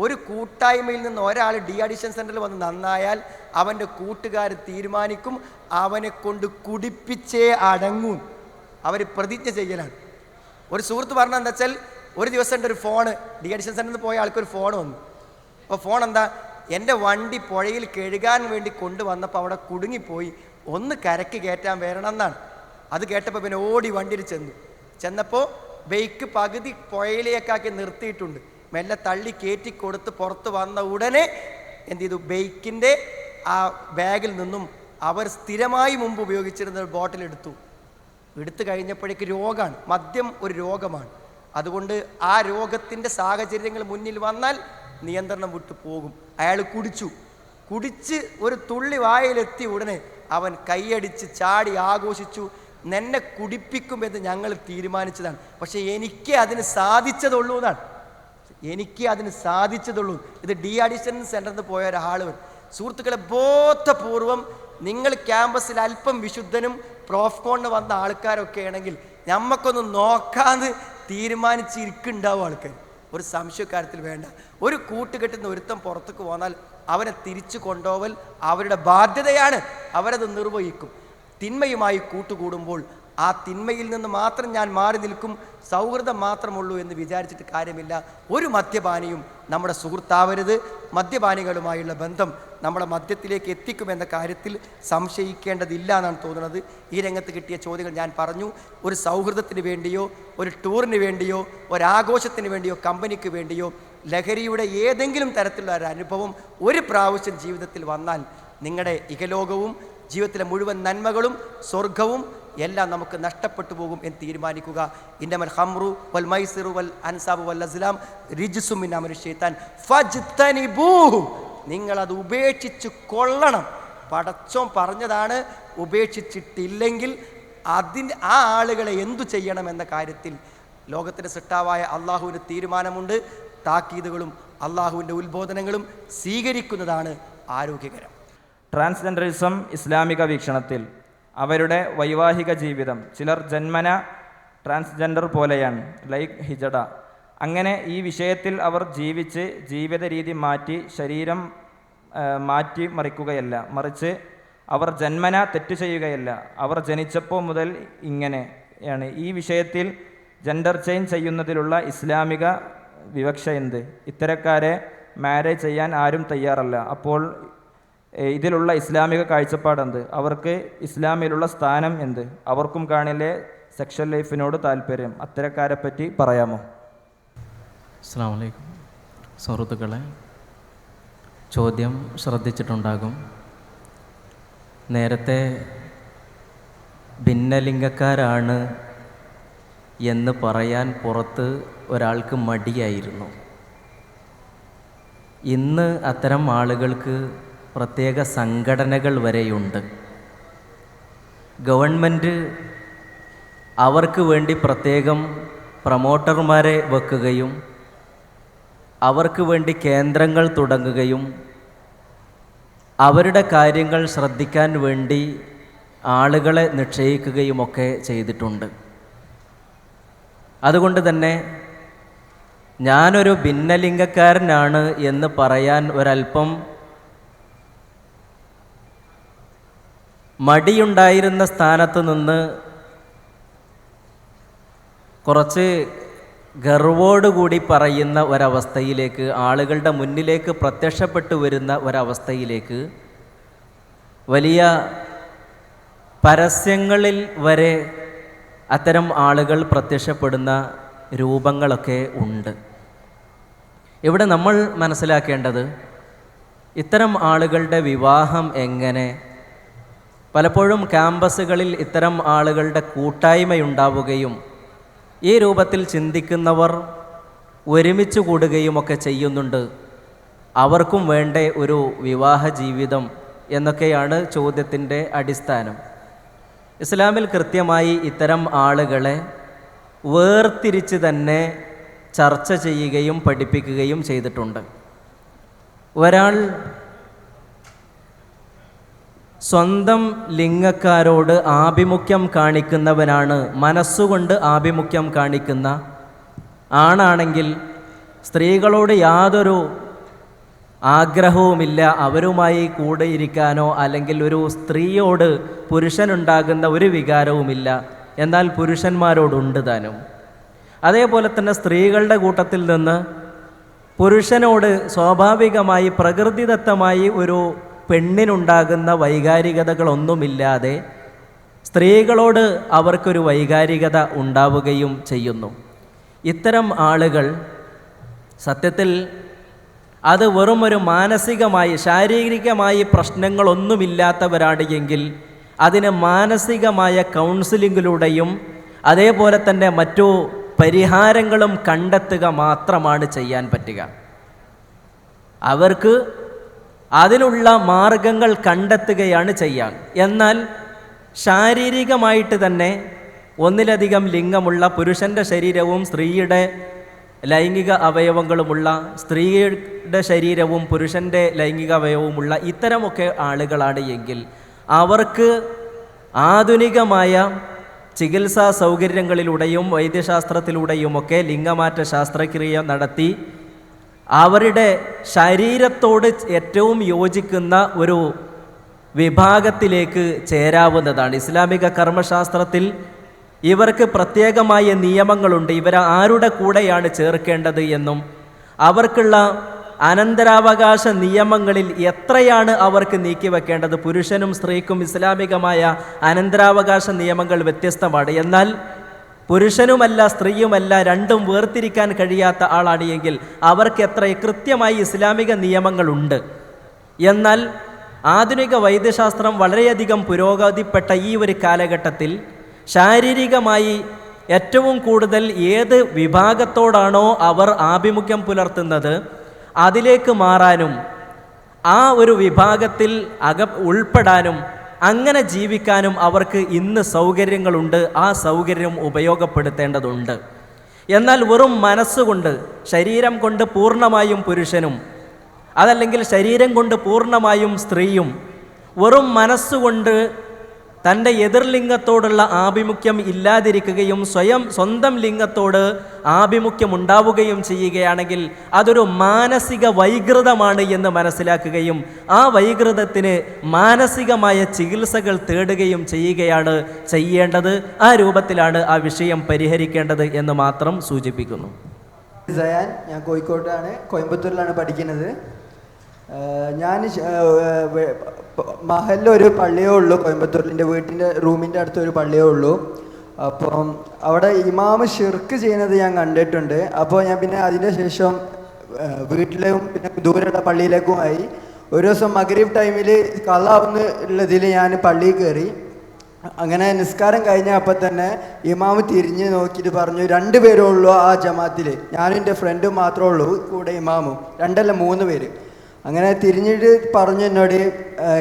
ഒരു കൂട്ടായ്മയിൽ നിന്ന് ഒരാൾ ഡി അഡിക്ഷൻ സെൻ്ററിൽ വന്ന് നന്നായാൽ അവൻ്റെ കൂട്ടുകാർ തീരുമാനിക്കും അവനെ കൊണ്ട് കുടിപ്പിച്ചേ അടങ്ങും. അവർ പ്രതിജ്ഞ ചെയ്യലാണ്. ഒരു സുഹൃത്ത് പറഞ്ഞത് എന്താ വെച്ചാൽ, ഒരു ദിവസം എൻ്റെ ഒരു ഫോണ്, ഡി അഡിക്ഷൻ സെൻ്ററിൽ പോയ ആൾക്കൊരു ഫോൺ വന്നു. അപ്പോൾ ഫോൺ എന്താ, എൻ്റെ വണ്ടി പുഴയിൽ കഴുകാൻ വേണ്ടി കൊണ്ടുവന്നപ്പോൾ അവിടെ കുടുങ്ങിപ്പോയി, ഒന്ന് കരക്ക് കയറ്റാൻ വരണം എന്നാണ്. അത് കേട്ടപ്പോൾ പിന്നെ ഓടി വണ്ടിയിൽ ചെന്നപ്പോൾ ബൈക്ക് പകുതി പുഴയിലേക്കാക്കി നിർത്തിയിട്ടുണ്ട്. മെല്ലെ തള്ളി കയറ്റി കൊടുത്ത് പുറത്ത് വന്ന ഉടനെ എന്ത് ചെയ്തു, ബൈക്കിൻ്റെ ആ ബാഗിൽ നിന്നും അവർ സ്ഥിരമായി മുമ്പ് ഉപയോഗിച്ചിരുന്ന ഒരു ബോട്ടിൽ എടുത്തു കഴിഞ്ഞപ്പോഴേക്ക് രോഗമാണ്. മദ്യം ഒരു രോഗമാണ്. അതുകൊണ്ട് ആ രോഗത്തിൻ്റെ സാഹചര്യങ്ങൾ മുന്നിൽ വന്നാൽ നിയന്ത്രണം വിട്ടു പോകും. അയാൾ കുടിച്ച് ഒരു തുള്ളി വായിലെത്തി ഉടനെ അവൻ കൈയടിച്ച് ചാടി ആഘോഷിച്ചു, എന്നെ കുടിപ്പിക്കുമെന്ന് ഞങ്ങൾ തീരുമാനിച്ചതാണ്, പക്ഷേ എനിക്ക് അതിന് സാധിച്ചതുള്ളൂ എന്നാണ്. ഇത് ഡി അഡിക്ഷൻ സെൻ്ററിൽ നിന്ന് പോയ ഒരാൾ. സുഹൃത്തുക്കളെ, ബോധപൂർവം നിങ്ങൾ ക്യാമ്പസിൽ അല്പം വിശുദ്ധനും പ്രോഫ്കോണിന് വന്ന ആൾക്കാരൊക്കെ ആണെങ്കിൽ നമ്മക്കൊന്ന് നോക്കാന്ന് തീരുമാനിച്ചിരിക്കുന്നുണ്ടാവും ആൾക്കാർ. ഒരു സംശയക്കാര്യത്തിൽ വേണ്ട. ഒരു കൂട്ടുകെട്ടിൽ നിന്ന് ഒരുത്തം പുറത്തേക്ക് പോന്നാൽ അവനെ തിരിച്ചു കൊണ്ടുപോവൽ അവരുടെ ബാധ്യതയാണ്. അവരത് നിർവഹിക്കും. തിന്മയുമായി കൂട്ടുകൂടുമ്പോൾ ആ തിന്മയിൽ നിന്ന് മാത്രം ഞാൻ മാറി നിൽക്കും, സൗഹൃദം മാത്രമുള്ളൂ എന്ന് വിചാരിച്ചിട്ട് കാര്യമില്ല. ഒരു മദ്യപാനിയും നമ്മുടെ സുഹൃത്താവരുത്. മദ്യപാനികളുമായുള്ള ബന്ധം നമ്മളെ മദ്യത്തിലേക്ക് എത്തിക്കുമെന്ന കാര്യത്തിൽ സംശയിക്കേണ്ടതില്ല എന്നാണ് തോന്നുന്നത്. ഈ രംഗത്ത് കിട്ടിയ ചോദ്യങ്ങൾ ഞാൻ പറഞ്ഞു. ഒരു സൗഹൃദത്തിന് വേണ്ടിയോ, ഒരു ടൂറിന് വേണ്ടിയോ, ഒരാഘോഷത്തിന് വേണ്ടിയോ, കമ്പനിക്ക് വേണ്ടിയോ ലഹരിയുടെ ഏതെങ്കിലും തരത്തിലുള്ള ഒരു അനുഭവം ഒരു പ്രാവശ്യം ജീവിതത്തിൽ വന്നാൽ നിങ്ങളുടെ ഇഹലോകവും ജീവിതത്തിലെ മുഴുവൻ നന്മകളും സ്വർഗവും എല്ലാം നമുക്ക് നഷ്ടപ്പെട്ടു പോകും എന്ന് തീരുമാനിക്കുക. ഇന്നമൽ ഖംറു വൽ മൈസിറു വൽ അൻസാബു വൽ അസ്ലാം റിജ്സും മിൻ അമലി ശൈത്താൻ ഫജ്തനിബൂഹു. നിങ്ങളത് ഉപേക്ഷിച്ച് കൊള്ളണം. പടച്ചോൻ പറഞ്ഞതാണ്. ഉപേക്ഷിച്ചിട്ടില്ലെങ്കിൽ ആ ആളുകളെ എന്തു ചെയ്യണം എന്ന കാര്യത്തിൽ ലോകത്തിൻ്റെ സൃഷ്ടാവായ അള്ളാഹുവിന് തീരുമാനമുണ്ട്. താക്കീതുകളും അള്ളാഹുവിൻ്റെ ഉത്ബോധനങ്ങളും സ്വീകരിക്കുന്നതാണ് ആരോഗ്യകരം. ട്രാൻസ്ജെൻഡറിസം ഇസ്ലാമിക വീക്ഷണത്തിൽ അവരുടെ വൈവാഹിക ജീവിതം ചിലർ ജന്മന ട്രാൻസ്ജെൻഡർ പോലെയാണ്, ലൈക്ക് ഹിജഡ. അങ്ങനെ ഈ വിഷയത്തിൽ അവർ ജീവിച്ച് ജീവിത രീതി മാറ്റി ശരീരം മാറ്റി മറിക്കുകയല്ല, മറിച്ച് അവർ ജന്മന തെറ്റ് ചെയ്യുകയല്ല. അവർ ജനിച്ചപ്പോൾ മുതൽ ഇങ്ങനെയാണ്. ഈ വിഷയത്തിൽ ജെൻഡർ ചേഞ്ച് ചെയ്യുന്നതിലുള്ള ഇസ്ലാമിക വിവക്ഷ എന്ത്? ഇത്തരക്കാരെ മാരേജ് ചെയ്യാൻ ആരും തയ്യാറല്ല. അപ്പോൾ ഇതിലുള്ള ഇസ്ലാമിക കാഴ്ചപ്പാടെന്ത്? അവർക്ക് ഇസ്ലാമിലുള്ള സ്ഥാനം എന്ത്? അവർക്കും കാണില്ലേ സെക്ഷൽ ലൈഫിനോട് താല്പര്യം? അത്തരക്കാരെ പറ്റി പറയാമോ? അസ്സലാമു അലൈക്കും. സുഹൃത്തുക്കളെ, ചോദ്യം ശ്രദ്ധിച്ചിട്ടുണ്ടാകും. നേരത്തെ ഭിന്നലിംഗക്കാരാണ് എന്ന് പറയാൻ പുറത്ത് ഒരാൾക്ക് മടിയായിരുന്നു. ഇന്ന് അത്തരം ആളുകൾക്ക് പ്രത്യേക സംഘടനകൾ വരെയുണ്ട്. ഗവൺമെൻറ് അവർക്ക് വേണ്ടി പ്രത്യേകം പ്രൊമോട്ടർമാരെ വെക്കുകയും അവർക്ക് വേണ്ടി കേന്ദ്രങ്ങൾ തുടങ്ങുകയും അവരുടെ കാര്യങ്ങൾ ശ്രദ്ധിക്കാൻ വേണ്ടി ആളുകളെ നിശ്ചയിക്കുകയുമൊക്കെ ചെയ്തിട്ടുണ്ട്. അതുകൊണ്ട് തന്നെ ഞാനൊരു ഭിന്നലിംഗക്കാരനാണ് എന്ന് പറയാൻ ഒരല്പം മടിയുണ്ടായിരുന്ന സ്ഥാനത്ത് നിന്ന് കുറച്ച് ഗർവോടുകൂടി പറയുന്ന ഒരവസ്ഥയിലേക്ക്, ആളുകളുടെ മുന്നിലേക്ക് പ്രത്യക്ഷപ്പെട്ടു വരുന്ന ഒരവസ്ഥയിലേക്ക്, വലിയ പരസ്യങ്ങളിൽ വരെ അത്തരം ആളുകൾ പ്രത്യക്ഷപ്പെടുന്ന രൂപങ്ങളൊക്കെ ഉണ്ട്. ഇവിടെ നമ്മൾ മനസ്സിലാക്കേണ്ടത്, ഇത്തരം ആളുകളുടെ വിവാഹം എങ്ങനെ, പലപ്പോഴും ക്യാമ്പസുകളിൽ ഇത്തരം ആളുകളുടെ കൂട്ടായ്മയുണ്ടാവുകയും ഈ രൂപത്തിൽ ചിന്തിക്കുന്നവർ ഒരുമിച്ച് കൂടുകയുമൊക്കെ ചെയ്യുന്നുണ്ട്. അവർക്കും വേണ്ടേ ഒരു വിവാഹ ജീവിതം എന്നൊക്കെയാണ് ചോദ്യത്തിൻ്റെ അടിസ്ഥാനം. ഇസ്ലാമിൽ കൃത്യമായി ഇത്തരം ആളുകളെ വേർതിരിച്ച് തന്നെ ചർച്ച ചെയ്യുകയും പഠിപ്പിക്കുകയും ചെയ്തിട്ടുണ്ട്. ഒരാൾ സ്വന്തം ലിംഗക്കാരോട് ആഭിമുഖ്യം കാണിക്കുന്നവനാണ്, മനസ്സുകൊണ്ട് ആഭിമുഖ്യം കാണിക്കുന്ന ആണാണെങ്കിൽ സ്ത്രീകളോട് യാതൊരു ആഗ്രഹവുമില്ല അവരുമായി കൂടെ ഇരിക്കാനോ, അല്ലെങ്കിൽ ഒരു സ്ത്രീയോട് പുരുഷനുണ്ടാകുന്ന ഒരു വികാരവുമില്ല. എന്നാൽ പുരുഷന്മാരോടുണ്ട് താനും. അതേപോലെ തന്നെ സ്ത്രീകളുടെ കൂട്ടത്തിൽ നിന്ന് പുരുഷനോട് സ്വാഭാവികമായി പ്രകൃതിദത്തമായി ഒരു പെണ്ണിനുണ്ടാകുന്ന വൈകാരികതകളൊന്നുമില്ലാതെ സ്ത്രീകളോട് അവർക്കൊരു വൈകാരികത ഉണ്ടാവുകയും ചെയ്യുന്നു. ഇത്തരം ആളുകൾ സത്യത്തിൽ അത് വെറും ഒരു മാനസികമായി ശാരീരികമായി പ്രശ്നങ്ങളൊന്നുമില്ലാത്തവരാണ് എങ്കിൽ അതിന് മാനസികമായ കൗൺസിലിങ്ങിലൂടെയും അതേപോലെ തന്നെ മറ്റു പരിഹാരങ്ങളും കണ്ടെത്തുക മാത്രമാണ് ചെയ്യാൻ പറ്റുക. അവർക്ക് അതിനുള്ള മാർഗങ്ങൾ കണ്ടെത്തുകയാണ് ചെയ്യാൻ. എന്നാൽ ശാരീരികമായിട്ട് തന്നെ ഒന്നിലധികം ലിംഗമുള്ള പുരുഷൻ്റെ ശരീരവും സ്ത്രീയുടെ ലൈംഗിക അവയവങ്ങളുമുള്ള, സ്ത്രീയുടെ ശരീരവും പുരുഷൻ്റെ ലൈംഗിക അവയവവുമുള്ള ഇത്തരമൊക്കെ ആളുകളാണ് എങ്കിൽ അവർക്ക് ആധുനികമായ ചികിത്സാ സൗകര്യങ്ങളിലൂടെയും വൈദ്യശാസ്ത്രത്തിലൂടെയുമൊക്കെ ലിംഗമാറ്റ ശാസ്ത്രക്രിയ നടത്തി അവരുടെ ശരീരത്തോട് ഏറ്റവും യോജിക്കുന്ന ഒരു വിഭാഗത്തിലേക്ക് ചേരാവുന്നതാണ്. ഇസ്ലാമിക കർമ്മശാസ്ത്രത്തിൽ ഇവർക്ക് പ്രത്യേകമായ നിയമങ്ങളുണ്ട്. ഇവരെ ആരുടെ കൂടെയാണ് ചേർക്കേണ്ടത് എന്നും അവർക്കുള്ള അനന്തരാവകാശ നിയമങ്ങളിൽ എത്രയാണ് അവർക്ക് നീക്കിവെക്കേണ്ടത്. പുരുഷനും സ്ത്രീക്കും ഇസ്ലാമികമായ അനന്തരാവകാശ നിയമങ്ങൾ വ്യത്യസ്തമാണ്. എന്നാൽ പുരുഷനുമല്ല സ്ത്രീയുമല്ല രണ്ടും വേർതിരിക്കാൻ കഴിയാത്ത ആളാണ് എങ്കിൽ അവർക്ക് എത്ര കൃത്യമായി ഇസ്ലാമിക നിയമങ്ങളുണ്ട്. എന്നാൽ ആധുനിക വൈദ്യശാസ്ത്രം വളരെയധികം പുരോഗതിപ്പെട്ട ഈ ഒരു കാലഘട്ടത്തിൽ ശാരീരികമായി ഏറ്റവും കൂടുതൽ ഏത് വിഭാഗത്തോടാണോ അവർ ആഭിമുഖ്യം പുലർത്തുന്നത് അതിലേക്ക് മാറാനും ആ ഒരു വിഭാഗത്തിൽ ഉൾപ്പെടാനും അങ്ങനെ ജീവിക്കാനും അവർക്ക് ഇന്ന് സൗകര്യങ്ങളുണ്ട്. ആ സൗകര്യം ഉപയോഗപ്പെടുത്തേണ്ടതുണ്ട്. എന്നാൽ വെറും മനസ്സുകൊണ്ട്, ശരീരം കൊണ്ട് പൂർണ്ണമായും പുരുഷനും അതല്ലെങ്കിൽ ശരീരം കൊണ്ട് പൂർണ്ണമായും സ്ത്രീയും വെറും മനസ്സുകൊണ്ട് തൻ്റെ എതിർലിംഗത്തോടുള്ള ആഭിമുഖ്യം ഇല്ലാതിരിക്കുകയും സ്വന്തം ലിംഗത്തോട് ആഭിമുഖ്യം ഉണ്ടാവുകയും ചെയ്യുകയാണെങ്കിൽ അതൊരു മാനസിക വൈകൃതമാണ് എന്ന് മനസ്സിലാക്കുകയും ആ വൈകൃതത്തിന് മാനസികമായ ചികിത്സകൾ തേടുകയും ചെയ്യുകയാണ് ചെയ്യേണ്ടത്. ആ രൂപത്തിലാണ് ആ വിഷയം പരിഹരിക്കേണ്ടത് എന്ന് മാത്രം സൂചിപ്പിക്കുന്നു. സയാൻ, ഞാൻ കോഴിക്കോട്ടാണ്, കോയമ്പത്തൂരിലാണ് പഠിക്കുന്നത്. ഞാൻ മഹലിലൊരു പള്ളിയേ ഉള്ളൂ, കോയമ്പത്തൂരിൻ്റെ വീട്ടിൻ്റെ റൂമിൻ്റെ അടുത്ത് ഒരു പള്ളിയേ ഉള്ളൂ. അപ്പം അവിടെ ഇമാമ് ഷിർക്ക് ചെയ്യുന്നത് ഞാൻ കണ്ടിട്ടുണ്ട്. അപ്പോൾ ഞാൻ പിന്നെ അതിൻ്റെ ശേഷം വീട്ടിലും പിന്നെ ദൂരെയുള്ള പള്ളിയിലേക്കുമായി. ഒരു ദിവസം മഗ്രിബ് ടൈമിൽ കള്ളാവുന്നുള്ളതിൽ ഞാൻ പള്ളിയിൽ കയറി. അങ്ങനെ നിസ്കാരം കഴിഞ്ഞപ്പോൾ തന്നെ ഇമാമ് തിരിഞ്ഞ് നോക്കിയിട്ട് പറഞ്ഞു, 2 പേരേ ഉള്ളൂ ആ ജമാത്തിൽ, ഞാനും എൻ്റെ ഫ്രണ്ടും മാത്രമേ ഉള്ളൂ, കൂടെ ഇമാമും 2 അല്ല 3 പേര്. അങ്ങനെ തിരിഞ്ഞിട്ട് പറഞ്ഞു എന്നോട്,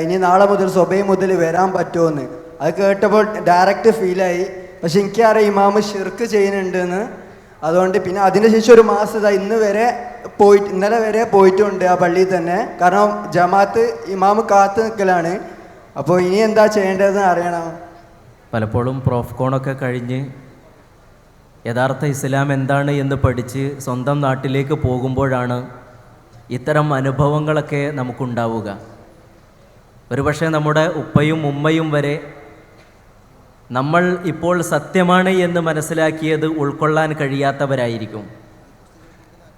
ഇനി നാളെ മുതൽ സുബൈ മുതൽ വരാൻ പറ്റുമോയെന്ന്. അത് കേട്ടപ്പോൾ ഡയറക്റ്റ് ഫീലായി. പക്ഷെ എനിക്കറിയാം ഇമാമ് ഷിർക്ക് ചെയ്യുന്നുണ്ടെന്ന്. അതുകൊണ്ട് പിന്നെ അതിന് ശേഷം ഒരു മാസം ഇന്നലെ വരെ പോയിട്ടുണ്ട് ആ പള്ളിയിൽ തന്നെ. കാരണം ജമാഅത്ത് ഇമാമ് കാത്തു നിൽക്കലാണ്. അപ്പോൾ ഇനി എന്താ ചെയ്യേണ്ടതെന്ന് അറിയണം. പലപ്പോഴും പ്രോഫ്കോണൊക്കെ കഴിഞ്ഞ് യഥാർത്ഥ ഇസ്ലാം എന്താണ് എന്ന് പഠിച്ച് സ്വന്തം നാട്ടിലേക്ക് പോകുമ്പോഴാണ് ഇത്തരം അനുഭവങ്ങളൊക്കെ നമുക്കുണ്ടാവുക. ഒരുപക്ഷെ നമ്മുടെ ഉപ്പയും ഉമ്മയും വരെ നമ്മൾ ഇപ്പോൾ സത്യമാണ് എന്ന് മനസ്സിലാക്കിയത് ഉൾക്കൊള്ളാൻ കഴിയാത്തവരായിരിക്കും.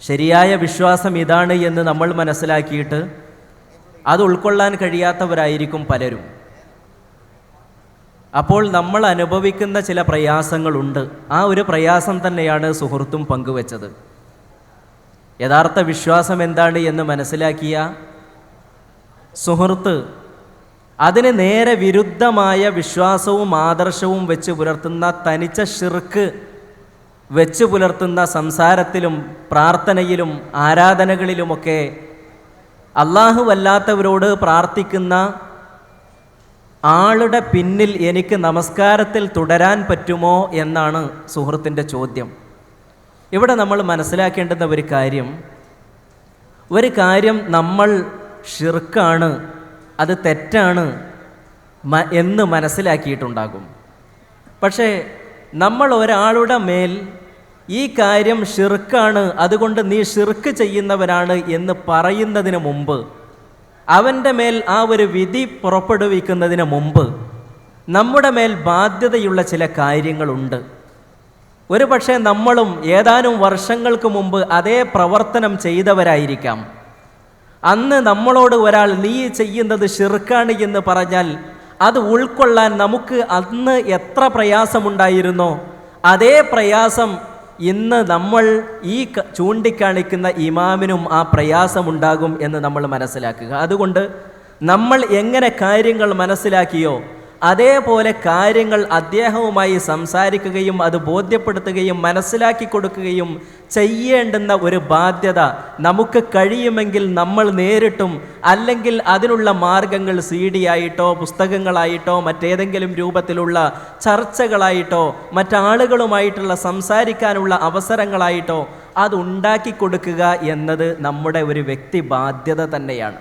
ശരിയായ വിശ്വാസം ഇതാണ് എന്ന് നമ്മൾ മനസ്സിലാക്കിയിട്ട് അത് ഉൾക്കൊള്ളാൻ കഴിയാത്തവരായിരിക്കും പലരും. അപ്പോൾ നമ്മൾ അനുഭവിക്കുന്ന ചില പ്രയാസങ്ങളുണ്ട്. ആ ഒരു പ്രയാസം തന്നെയാണ് സുഹൃത്തും പങ്കുവെച്ചത്. യഥാർത്ഥ വിശ്വാസം എന്താണ് എന്ന് മനസ്സിലാക്കിയ സുഹൃത്ത് അതിന് നേരെ വിരുദ്ധമായ വിശ്വാസവും ആദർശവും വെച്ച് പുലർത്തുന്ന തനിച്ച ഷിർക്ക് വെച്ച് പുലർത്തുന്ന സംസാരത്തിലും പ്രാർത്ഥനയിലും ആരാധനകളിലുമൊക്കെ അല്ലാഹുവല്ലാത്തവരോട് പ്രാർത്ഥിക്കുന്ന ആളുടെ പിന്നിൽ എനിക്ക് നമസ്കാരത്തിൽ തുടരാൻ പറ്റുമോ എന്നാണ് സുഹൃത്തിൻ്റെ ചോദ്യം. ഇവിടെ നമ്മൾ മനസ്സിലാക്കേണ്ടുന്ന ഒരു കാര്യം നമ്മൾ ഷിർക്കാണ്, അത് തെറ്റാണ് എന്ന് മനസ്സിലാക്കിയിട്ടുണ്ടാകും. പക്ഷേ നമ്മൾ ഒരാളുടെ മേൽ ഈ കാര്യം ഷിർക്കാണ്, അതുകൊണ്ട് നീ ഷിർക്ക് ചെയ്യുന്നവനാണ് എന്ന് പറയുന്നതിന് മുമ്പ്, അവൻ്റെ മേൽ ആ ഒരു വിധി പുറപ്പെടുവിക്കുന്നതിന് മുമ്പ് നമ്മുടെ മേൽ ബാധ്യതയുള്ള ചില കാര്യങ്ങളുണ്ട്. ഒരു പക്ഷേ നമ്മളും ഏതാനും വർഷങ്ങൾക്ക് മുമ്പ് അതേ പ്രവർത്തനം ചെയ്തവരായിരിക്കാം. അന്ന് നമ്മളോട് ഒരാൾ നീ ചെയ്യുന്നത് ഷിർക്കാണ് എന്ന് പറഞ്ഞാൽ അത് ഉൾക്കൊള്ളാൻ നമുക്ക് അന്ന് എത്ര പ്രയാസമുണ്ടായിരുന്നോ അതേ പ്രയാസം ഇന്ന് നമ്മൾ ഈ ചൂണ്ടിക്കാണിക്കുന്ന ഇമാമിനും ആ പ്രയാസമുണ്ടാകും എന്ന് നമ്മൾ മനസ്സിലാക്കുക. അതുകൊണ്ട് നമ്മൾ എങ്ങനെ കാര്യങ്ങൾ മനസ്സിലാക്കിയോ അതേപോലെ കാര്യങ്ങൾ അദ്ദേഹവുമായി സംസാരിക്കുകയും അത് ബോധ്യപ്പെടുത്തുകയും മനസ്സിലാക്കി കൊടുക്കുകയും ചെയ്യേണ്ടുന്ന ഒരു ബാധ്യത നമുക്ക് കഴിയുമെങ്കിൽ നമ്മൾ നേരിട്ടും, അല്ലെങ്കിൽ അതിനുള്ള മാർഗങ്ങൾ CD ആയിട്ടോ പുസ്തകങ്ങളായിട്ടോ മറ്റേതെങ്കിലും രൂപത്തിലുള്ള ചർച്ചകളായിട്ടോ മറ്റാളുകളുമായിട്ടുള്ള സംസാരിക്കാനുള്ള അവസരങ്ങളായിട്ടോ അതുണ്ടാക്കി കൊടുക്കുക എന്നത് നമ്മുടെ ഒരു വ്യക്തി ബാധ്യത തന്നെയാണ്.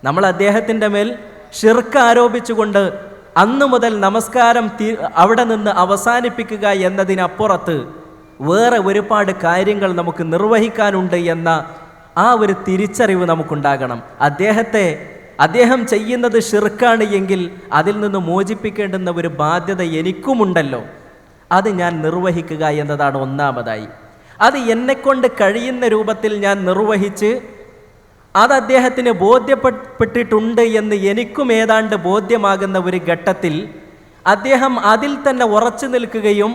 നമ്മൾ അദ്ദേഹത്തിൻ്റെ മേൽ ഷിർക്ക് ആരോപിച്ചുകൊണ്ട് അന്നു മുതൽ നമസ്കാരം അവിടെ നിന്ന് അവസാനിപ്പിക്കുക എന്നതിനപ്പുറത്ത് വേറെ ഒരുപാട് കാര്യങ്ങൾ നമുക്ക് നിർവഹിക്കാനുണ്ട് എന്ന ആ ഒരു തിരിച്ചറിവ് നമുക്കുണ്ടാകണം. അദ്ദേഹം ചെയ്യുന്നത് ഷിർക്കാണ് എങ്കിൽ അതിൽ നിന്ന് മോചിപ്പിക്കേണ്ടുന്ന ഒരു ബാധ്യത എനിക്കുമുണ്ടല്ലോ, അത് ഞാൻ നിർവഹിക്കുക എന്നതാണ് ഒന്നാമതായി. അത് എന്നെക്കൊണ്ട് കഴിയുന്ന രൂപത്തിൽ ഞാൻ നിർവഹിച്ച് അത് അദ്ദേഹത്തിന് ബോധ്യപ്പെട്ടിട്ടുണ്ട് എന്ന് എനിക്കും ഏതാണ്ട് ബോധ്യമാകുന്ന ഒരു ഘട്ടത്തിൽ അദ്ദേഹം അതിൽ തന്നെ ഉറച്ചു നിൽക്കുകയും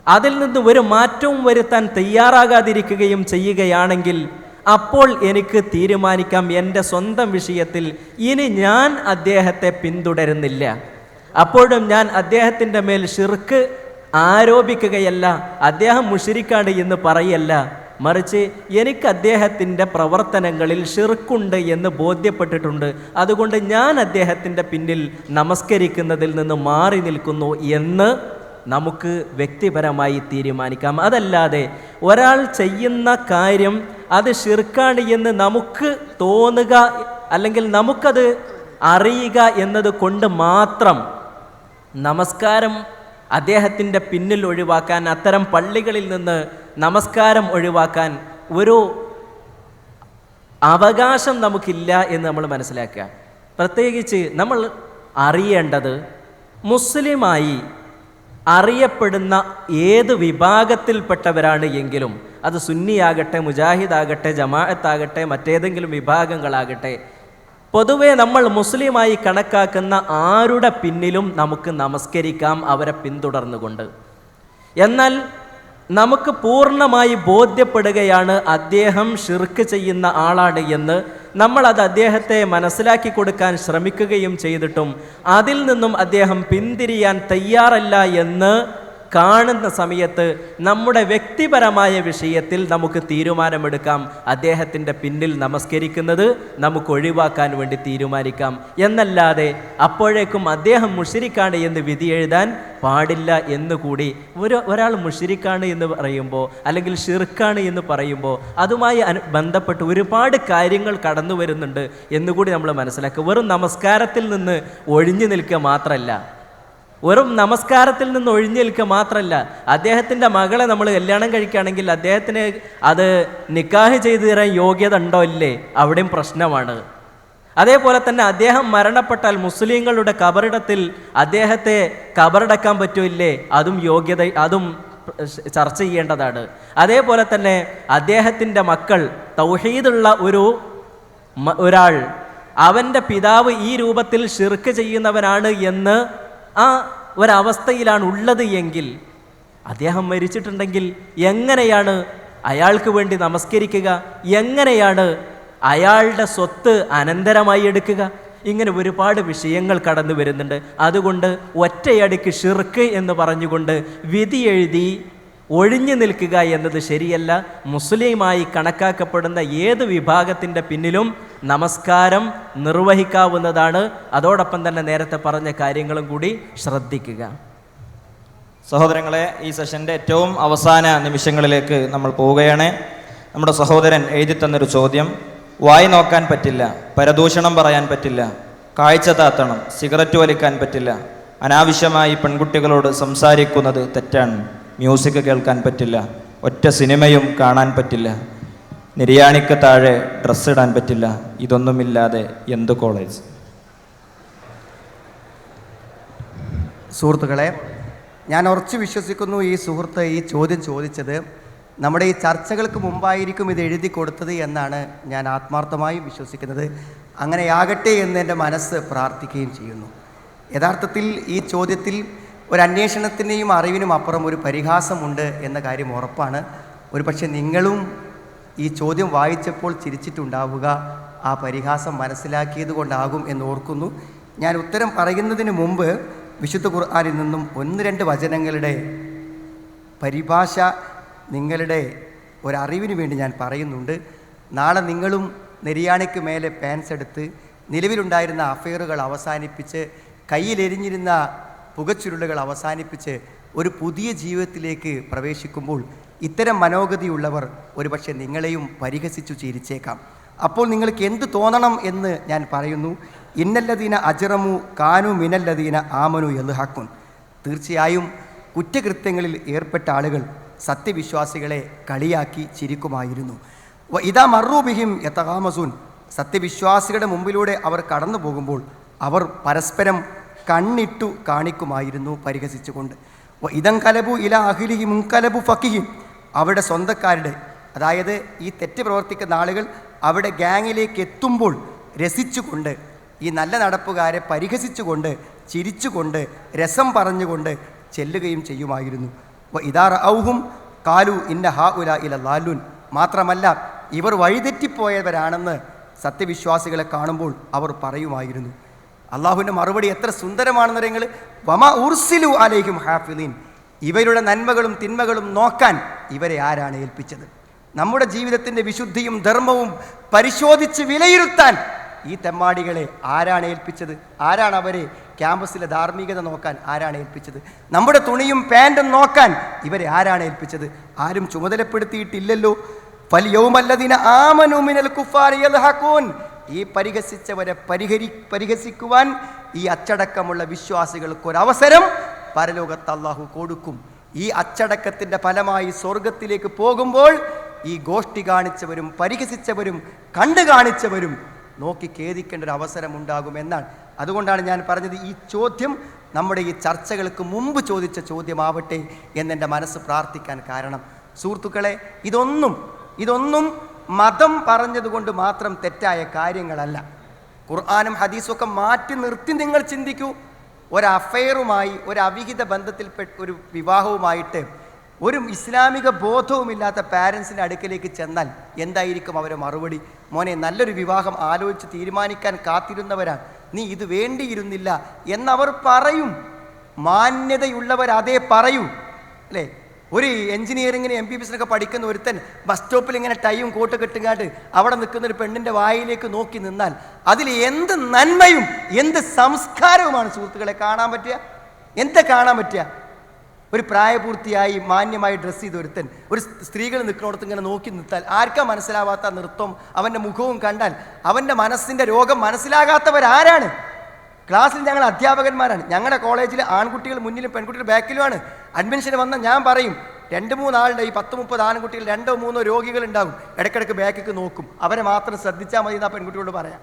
അതിൽ നിന്ന് ഒരു മാറ്റവും വരുത്താൻ തയ്യാറാകാതിരിക്കുകയും ചെയ്യുകയാണെങ്കിൽ അപ്പോൾ എനിക്ക് തീരുമാനിക്കാം എൻ്റെ സ്വന്തം വിഷയത്തിൽ ഇനി ഞാൻ അദ്ദേഹത്തെ പിന്തുടരുന്നില്ല. അപ്പോഴും ഞാൻ അദ്ദേഹത്തിൻ്റെ മേൽ ഷിർക്ക് ആരോപിക്കുകയല്ല, അദ്ദേഹം മുശ്രിക്കാണ് എന്ന് പറയല്ല, മറിച്ച് എനിക്ക് അദ്ദേഹത്തിൻ്റെ പ്രവർത്തനങ്ങളിൽ ഷിർക്കുണ്ട് എന്ന് ബോധ്യപ്പെട്ടിട്ടുണ്ട്, അതുകൊണ്ട് ഞാൻ അദ്ദേഹത്തിൻ്റെ പിന്നിൽ നമസ്കരിക്കുന്നതിൽ നിന്ന് മാറി നിൽക്കുന്നു എന്ന് നമുക്ക് വ്യക്തിപരമായി തീരുമാനിക്കാം. അതല്ലാതെ ഒരാൾ ചെയ്യുന്ന കാര്യം അത് ഷിർക്കാണ് എന്ന് നമുക്ക് തോന്നുക അല്ലെങ്കിൽ നമുക്കത് അറിയുക എന്നത് കൊണ്ട് മാത്രം നമസ്കാരം അദ്ദേഹത്തിൻ്റെ പിന്നിൽ ഒഴിവാക്കാൻ, അത്തരം പള്ളികളിൽ നിന്ന് നമസ്കാരം ഒഴിവാക്കാൻ ഒരു അവകാശം നമുക്കില്ല എന്ന് നമ്മൾ മനസ്സിലാക്കുക. പ്രത്യേകിച്ച് നമ്മൾ അറിയേണ്ടത് മുസ്ലിമായി അറിയപ്പെടുന്ന ഏത് വിഭാഗത്തിൽപ്പെട്ടവരാണ് എങ്കിലും, അത് സുന്നിയാകട്ടെ മുജാഹിദാകട്ടെ ജമാഅത്താകട്ടെ മറ്റേതെങ്കിലും വിഭാഗങ്ങളാകട്ടെ, പൊതുവെ നമ്മൾ മുസ്ലിമായി കണക്കാക്കുന്ന ആരുടെ പിന്നിലും നമുക്ക് നമസ്കരിക്കാം അവരെ പിന്തുടർന്നുകൊണ്ട്. എന്നാൽ നമുക്ക് പൂർണ്ണമായി ബോധ്യപ്പെടുകയാണ് അദ്ദേഹം ഷിർക്ക് ചെയ്യുന്ന ആളാണ് എന്ന്, നമ്മളത് അദ്ദേഹത്തെ മനസ്സിലാക്കി കൊടുക്കാൻ ശ്രമിക്കുകയും ചെയ്തിട്ടും അതിൽ നിന്നും അദ്ദേഹം പിന്തിരിയാൻ തയ്യാറല്ല എന്ന് കാണുന്ന സമയത്ത് നമ്മുടെ വ്യക്തിപരമായ വിഷയത്തിൽ നമുക്ക് തീരുമാനമെടുക്കാം. അദ്ദേഹത്തിൻ്റെ പിന്നിൽ നമസ്കരിക്കുന്നത് നമുക്ക് ഒഴിവാക്കാൻ വേണ്ടി തീരുമാനിക്കാം. എന്നല്ലാതെ അപ്പോഴേക്കും അദ്ദേഹം മുശ്രിക്കാണ് എന്ന് വിധി എഴുതാൻ പാടില്ല എന്നുകൂടി ഒരാൾ മുശ്രിക്കാണ് എന്ന് പറയുമ്പോൾ അല്ലെങ്കിൽ ഷിർക്കാണ് എന്ന് പറയുമ്പോൾ അതുമായി ബന്ധപ്പെട്ട് ഒരുപാട് കാര്യങ്ങൾ കടന്നു വരുന്നുണ്ട് എന്നുകൂടി നമ്മൾ മനസ്സിലാക്കുക. വെറും നമസ്കാരത്തിൽ നിന്ന് ഒഴിഞ്ഞു നിൽക്കുക മാത്രമല്ല, അദ്ദേഹത്തിൻ്റെ മകളെ നമ്മൾ കല്യാണം കഴിക്കുകയാണെങ്കിൽ അദ്ദേഹത്തിന് അത് നിക്കാഹ് ചെയ്തു തരാൻ യോഗ്യത ഉണ്ടോ ഇല്ലേ, അവിടെയും പ്രശ്നമാണ്. അതേപോലെ തന്നെ അദ്ദേഹം മരണപ്പെട്ടാൽ മുസ്ലിങ്ങളുടെ കബറിടത്തിൽ അദ്ദേഹത്തെ കബറടക്കാൻ പറ്റൂല്ലേ, അതും ചർച്ച ചെയ്യേണ്ടതാണ്. അതേപോലെ തന്നെ അദ്ദേഹത്തിൻ്റെ മക്കൾ തൗഹീദുള്ള ഒരാൾ, അവൻ്റെ പിതാവ് ഈ രൂപത്തിൽ ഷിർക്ക് ചെയ്യുന്നവനാണ് എന്ന് ആ ഒരവസ്ഥയിലാണ് ഉള്ളത് എങ്കിൽ, അദ്ദേഹം മരിച്ചിട്ടുണ്ടെങ്കിൽ എങ്ങനെയാണ് അയാൾക്ക് വേണ്ടി നമസ്കരിക്കുക, എങ്ങനെയാണ് അയാളുടെ സ്വത്ത് അനന്തരമായി എടുക്കുക? ഇങ്ങനെ ഒരുപാട് വിഷയങ്ങൾ കടന്നു വരുന്നുണ്ട്. അതുകൊണ്ട് ഒറ്റയടിക്ക് ഷിർക്ക് എന്ന് പറഞ്ഞുകൊണ്ട് വിധി എഴുതി ഒഴിഞ്ഞു നിൽക്കുക എന്നത് ശരിയല്ല. മുസ്ലിമായി കണക്കാക്കപ്പെടുന്ന ഏത് വിഭാഗത്തിൻ്റെ പിന്നിലും നമസ്കാരം നിർവഹിക്കാവുന്നതാണ്. അതോടൊപ്പം തന്നെ നേരത്തെ പറഞ്ഞ കാര്യങ്ങളും കൂടി ശ്രദ്ധിക്കുക. സഹോദരങ്ങളെ, ഈ സെഷൻ്റെ ഏറ്റവും അവസാന നിമിഷങ്ങളിലേക്ക് നമ്മൾ പോവുകയാണ്. നമ്മുടെ സഹോദരൻ എഴുതി തന്നൊരു ചോദ്യം: വായി നോക്കാൻ പറ്റില്ല, പരദൂഷണം പറയാൻ പറ്റില്ല, കാഴ്ച താത്തണം, സിഗരറ്റ് വലിക്കാൻ പറ്റില്ല, അനാവശ്യമായി പെൺകുട്ടികളോട് സംസാരിക്കുന്നത് തെറ്റാണ്, മ്യൂസിക് കേൾക്കാൻ പറ്റില്ല, ഒറ്റ സിനിമയും കാണാൻ പറ്റില്ല, നിര്യാണിക്ക് താഴെ ഡ്രസ്സ് ഇടാൻ പറ്റില്ല, ഇതൊന്നുമില്ലാതെ എന്ത് കോളേജ്? സുഹൃത്തുക്കളെ, ഞാൻ ഉറച്ചു വിശ്വസിക്കുന്നു ഈ സുഹൃത്ത് ഈ ചോദ്യം ചോദിച്ചത് നമ്മുടെ ഈ ചർച്ചകൾക്ക് മുമ്പായിരിക്കും ഇത് എഴുതി കൊടുത്തത് എന്നാണ് ഞാൻ ആത്മാർത്ഥമായി വിശ്വസിക്കുന്നത്. അങ്ങനെയാകട്ടെ എന്ന് എൻ്റെ മനസ്സ് പ്രാർത്ഥിക്കുകയും ചെയ്യുന്നു. യഥാർത്ഥത്തിൽ ഈ ചോദ്യത്തിൽ ഒരു അന്വേഷണത്തിൻ്റെയും അറിവിനും അപ്പുറം ഒരു പരിഹാസമുണ്ട് എന്ന കാര്യം ഉറപ്പാണ്. ഒരു പക്ഷേ നിങ്ങളും ഈ ചോദ്യം വായിച്ചപ്പോൾ ചിരിച്ചിട്ടുണ്ടാവുക ആ പരിഹാസം മനസ്സിലാക്കിയത് കൊണ്ടാകും എന്ന് ഓർക്കുന്നു. ഞാൻ ഉത്തരം പറയുന്നതിന് മുമ്പ് വിശുദ്ധ ഖുർആനിൽ നിന്നും 1-2 വചനങ്ങളുടെ പരിഭാഷ നിങ്ങളുടെ ഒരറിവിന് വേണ്ടി ഞാൻ പറയുന്നുണ്ട്. നാളെ നിങ്ങളും നെരിയാണിക്ക് മേലെ പാൻസ് എടുത്ത് നിലവിലുണ്ടായിരുന്ന അഫെയറുകൾ അവസാനിപ്പിച്ച് കയ്യിലെരിഞ്ഞിരുന്ന പുകച്ചുരുളുകൾ അവസാനിപ്പിച്ച് ഒരു പുതിയ ജീവിതത്തിലേക്ക് പ്രവേശിക്കുമ്പോൾ ഇത്തരം മനോഗതിയുള്ളവർ ഒരുപക്ഷെ നിങ്ങളെയും പരിഹസിച്ചു ചിരിച്ചേക്കാം. അപ്പോൾ നിങ്ങൾക്ക് എന്ത് തോന്നണം എന്ന് ഞാൻ പറയുന്നു. ഇന്നല്ലദീന അജ്റമു കാനു മിനല്ലദീന ആമനു യദ്ഹഖൂൻ. തീർച്ചയായും കുറ്റകൃത്യങ്ങളിൽ ഏർപ്പെട്ട ആളുകൾ സത്യവിശ്വാസികളെ കളിയാക്കി ചിരിക്കുമായിരുന്നു. ഇദാ മർറൂ ബിഹിം യതഗാമസൂൻ. സത്യവിശ്വാസികളുടെ മുമ്പിലൂടെ അവർ കടന്നു പോകുമ്പോൾ അവർ പരസ്പരം കണ്ണിട്ടു കാണിക്കുമായിരുന്നു പരിഹസിച്ചുകൊണ്ട്. ഇദൻ കലബു ഇല അഹ്ലിഹി മുൻകലബു ഫഖിഹിം. അവരുടെ സ്വന്തക്കാരുടെ, അതായത് ഈ തെറ്റ് പ്രവർത്തിക്കുന്ന ആളുകൾ അവിടെ ഗ്യാങ്ങിലേക്ക് എത്തുമ്പോൾ രസിച്ചുകൊണ്ട്, ഈ നല്ല നടപ്പുകാരെ പരിഹസിച്ചുകൊണ്ട്, ചിരിച്ചുകൊണ്ട്, രസം പറഞ്ഞുകൊണ്ട് ചെല്ലുകയും ചെയ്യുമായിരുന്നു. ഇദാ റഔഹും കാലു ഇന്ന ഹൗലാ ഇല ലാലൂൻ. മാത്രമല്ല ഇവർ വഴിതെറ്റിപ്പോയവരാണെന്ന് സത്യവിശ്വാസികളെ കാണുമ്പോൾ അവർ പറയുമായിരുന്നു. അള്ളാഹുവിൻ്റെ മറുപടി എത്ര സുന്ദരമാണെന്ന് നിങ്ങൾ, വമാ ഉർസിലു അലൈഹിം ഹാഫിളീൻ. ഇവരുടെ നന്മകളും തിന്മകളും നോക്കാൻ ഇവരെ ആരാണ് ഏൽപ്പിച്ചത്? നമ്മുടെ ജീവിതത്തിൻ്റെ വിശുദ്ധിയും ധർമ്മവും പരിശോധിച്ച് വിലയിരുത്താൻ ഈ തെമ്മാടികളെ ആരാണ് ഏൽപ്പിച്ചത്? ആരാണ് അവരെ ക്യാമ്പസിലെ ധാർമ്മികത നോക്കാൻ ആരാണ് ഏൽപ്പിച്ചത്? നമ്മുടെ തുണിയും പാൻറ്റും നോക്കാൻ ഇവരെ ആരാണ് ഏൽപ്പിച്ചത്? ആരും ചുമതലപ്പെടുത്തിയിട്ടില്ലല്ലോ. ഫൽയൗമല്ലദീന ആമനു മിനൽ കുഫാരി യദ്ഹഖൂൻ. ഈ പരിഹസിച്ചവരെ പരിഹസിക്കുവാൻ ഈ അച്ചടക്കമുള്ള വിശ്വാസികൾക്കൊരവസരം പരലോകത്ത് അല്ലാഹു കൊടുക്കും. ഈ അച്ചടക്കത്തിൻ്റെ ഫലമായി സ്വർഗത്തിലേക്ക് പോകുമ്പോൾ ഈ ഗോഷ്ഠി കാണിച്ചവരും പരിഹസിച്ചവരും കണ്ടു കാണിച്ചവരും നോക്കി ഖേദിക്കേണ്ട ഒരു അവസരം ഉണ്ടാകുമെന്നാണ്. അതുകൊണ്ടാണ് ഞാൻ പറഞ്ഞത് ഈ ചോദ്യം നമ്മുടെ ഈ ചർച്ചകൾക്ക് മുമ്പ് ചോദിച്ച ചോദ്യമാവട്ടെ എന്നെൻ്റെ മനസ്സ് പ്രാർത്ഥിക്കാൻ കാരണം. സുഹൃത്തുക്കളെ, ഇതൊന്നും മതം പറഞ്ഞതുകൊണ്ട് മാത്രം തെറ്റായ കാര്യങ്ങളല്ല. ഖുർആനും ഹദീസും മാറ്റി നിർത്തി നിങ്ങൾ ചിന്തിക്കൂ. ഒരു അഫെയറുമായി, ഒരു അവിഹിത ബന്ധത്തിൽപ്പെട്ട ഒരു വിവാഹവുമായിട്ട് ഒരു ഇസ്ലാമിക ബോധവുമില്ലാത്ത പാരൻസിൻ്റെ അടുക്കലേക്ക് ചെന്നാൽ എന്തായിരിക്കും അവരുടെ മറുപടി? മോനെ, നല്ലൊരു വിവാഹം ആലോചിച്ച് തീരുമാനിക്കാൻ കാത്തിരുന്നവരാണ്, നീ ഇത് വേണ്ടിയിരുന്നില്ല എന്നവർ പറയും. മാന്യതയുള്ളവർ അതേ പറയൂ, അല്ലേ? ഒരു എഞ്ചിനീയറിങ്ങിന് MBBS പഠിക്കുന്ന ഒരുത്തൻ ബസ് സ്റ്റോപ്പിൽ ഇങ്ങനെ ടൈയും കോട്ട് കെട്ടുകാട്ട് അവിടെ നിൽക്കുന്ന ഒരു പെണ്ണിൻ്റെ വായിലേക്ക് നോക്കി നിന്നാൽ അതിൽ എന്ത് നന്മയും എന്ത് സംസ്കാരവുമാണ് സുഹൃത്തുക്കളെ കാണാൻ പറ്റുക? എന്താ കാണാൻ പറ്റുക? ഒരു പ്രായപൂർത്തിയായി മാന്യമായി ഡ്രസ്സ് ചെയ്ത ഒരുത്തൻ ഒരു സ്ത്രീകൾ നിൽക്കുന്നിടത്ത് ഇങ്ങനെ നോക്കി നിന്നാൽ ആർക്കാ മനസ്സിലാവാത്ത നൃത്തം അവൻ്റെ മുഖവും കണ്ടാൽ അവൻ്റെ മനസ്സിൻ്റെ രോഗം മനസ്സിലാകാത്തവരാരാണ്? ക്ലാസ്സിൽ ഞങ്ങൾ അധ്യാപകന്മാരാണ്. ഞങ്ങളുടെ കോളേജിൽ ആൺകുട്ടികൾ മുന്നിലും പെൺകുട്ടികൾ ബാക്കിലുമാണ്. അഡ്മിഷന് വന്ന ഞാൻ പറയും, 2-3 ആളുടെ ഈ 10-30 ആൺകുട്ടികൾ 2-3 രോഗികൾ ഉണ്ടാകും. ഇടയ്ക്കിടയ്ക്ക് ബാക്കിക്ക് നോക്കും. അവരെ മാത്രം ശ്രദ്ധിച്ചാൽ മതി എന്നാ പെൺകുട്ടികളോട് പറയാം.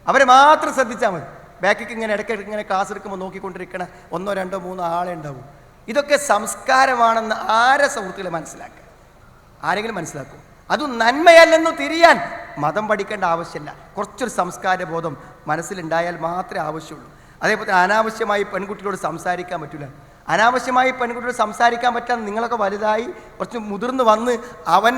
അവരെ മാത്രം ശ്രദ്ധിച്ചാൽ മതി. ബാക്കിക്ക് ഇങ്ങനെ ഇടയ്ക്കിടയ്ക്ക് ഇങ്ങനെ ക്ലാസ് എടുക്കുമ്പോൾ നോക്കിക്കൊണ്ടിരിക്കണ 1-2-3 ആളെ ഉണ്ടാവും. ഇതൊക്കെ സംസ്കാരമാണെന്ന് ആരെ സുഹൃത്തുക്കളെ മനസ്സിലാക്കുക? ആരെങ്കിലും മനസ്സിലാക്കും? അതും നന്മയല്ലെന്ന് തിരിയാൻ മതം പഠിക്കേണ്ട ആവശ്യമില്ല. കുറച്ചൊരു സംസ്കാര ബോധം മനസ്സിലുണ്ടായാൽ മാത്രമേ ആവശ്യമുള്ളൂ. അതേപോലെ അനാവശ്യമായി പെൺകുട്ടികളോട് സംസാരിക്കാൻ പറ്റില്ല. അനാവശ്യമായി പെൺകുട്ടിയോട് സംസാരിക്കാൻ പറ്റാൻ നിങ്ങളൊക്കെ വലുതായി കുറച്ച് മുതിർന്ന് വന്ന് അവൻ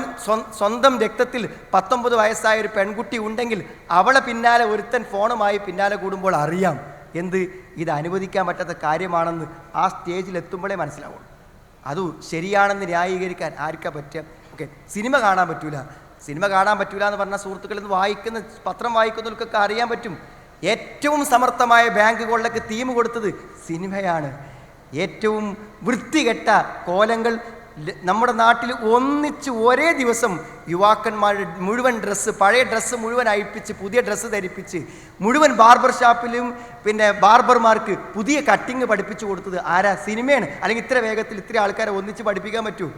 സ്വന്തം രക്തത്തിൽ 19 വയസ്സായ ഒരു പെൺകുട്ടി ഉണ്ടെങ്കിൽ അവളെ പിന്നാലെ ഒരുത്തൻ ഫോണുമായി പിന്നാലെ കൂടുമ്പോൾ അറിയാം ഇത് അനുവദിക്കാൻ പറ്റാത്ത കാര്യമാണെന്ന്. ആ സ്റ്റേജിൽ എത്തുമ്പോഴേ മനസ്സിലാവുള്ളൂ. അത് ശരിയാണെന്ന് ന്യായീകരിക്കാൻ ആർക്കാ പറ്റുക? ഓക്കെ, സിനിമ കാണാൻ പറ്റൂല എന്ന് പറഞ്ഞാൽ സുഹൃത്തുക്കളിൽ നിന്ന് വായിക്കുന്ന പത്രം വായിക്കുന്നവർക്കൊക്കെ അറിയാൻ പറ്റും. ഏറ്റവും സമർത്ഥമായ ബാങ്ക് കൊള്ളക്ക് തീം കൊടുത്തത് സിനിമയാണ്. ഏറ്റവും വൃത്തികെട്ട കോലങ്ങൾ നമ്മുടെ നാട്ടിൽ ഒന്നിച്ച് ഒരേ ദിവസം യുവാക്കന്മാരുടെ മുഴുവൻ ഡ്രസ്സ്, പഴയ ഡ്രസ്സ് മുഴുവൻ അഴിപ്പിച്ച് പുതിയ ഡ്രസ്സ് ധരിപ്പിച്ച് മുഴുവൻ ബാർബർ ഷാപ്പിലും പിന്നെ ബാർബർമാർക്ക് പുതിയ കട്ടിങ് പഠിപ്പിച്ചു കൊടുത്തത് ആരാ? സിനിമയാണ്. അല്ലെങ്കിൽ ഇത്ര വേഗത്തിൽ ഇത്ര ആൾക്കാരെ ഒന്നിച്ച് പഠിപ്പിക്കാൻ പറ്റൂ?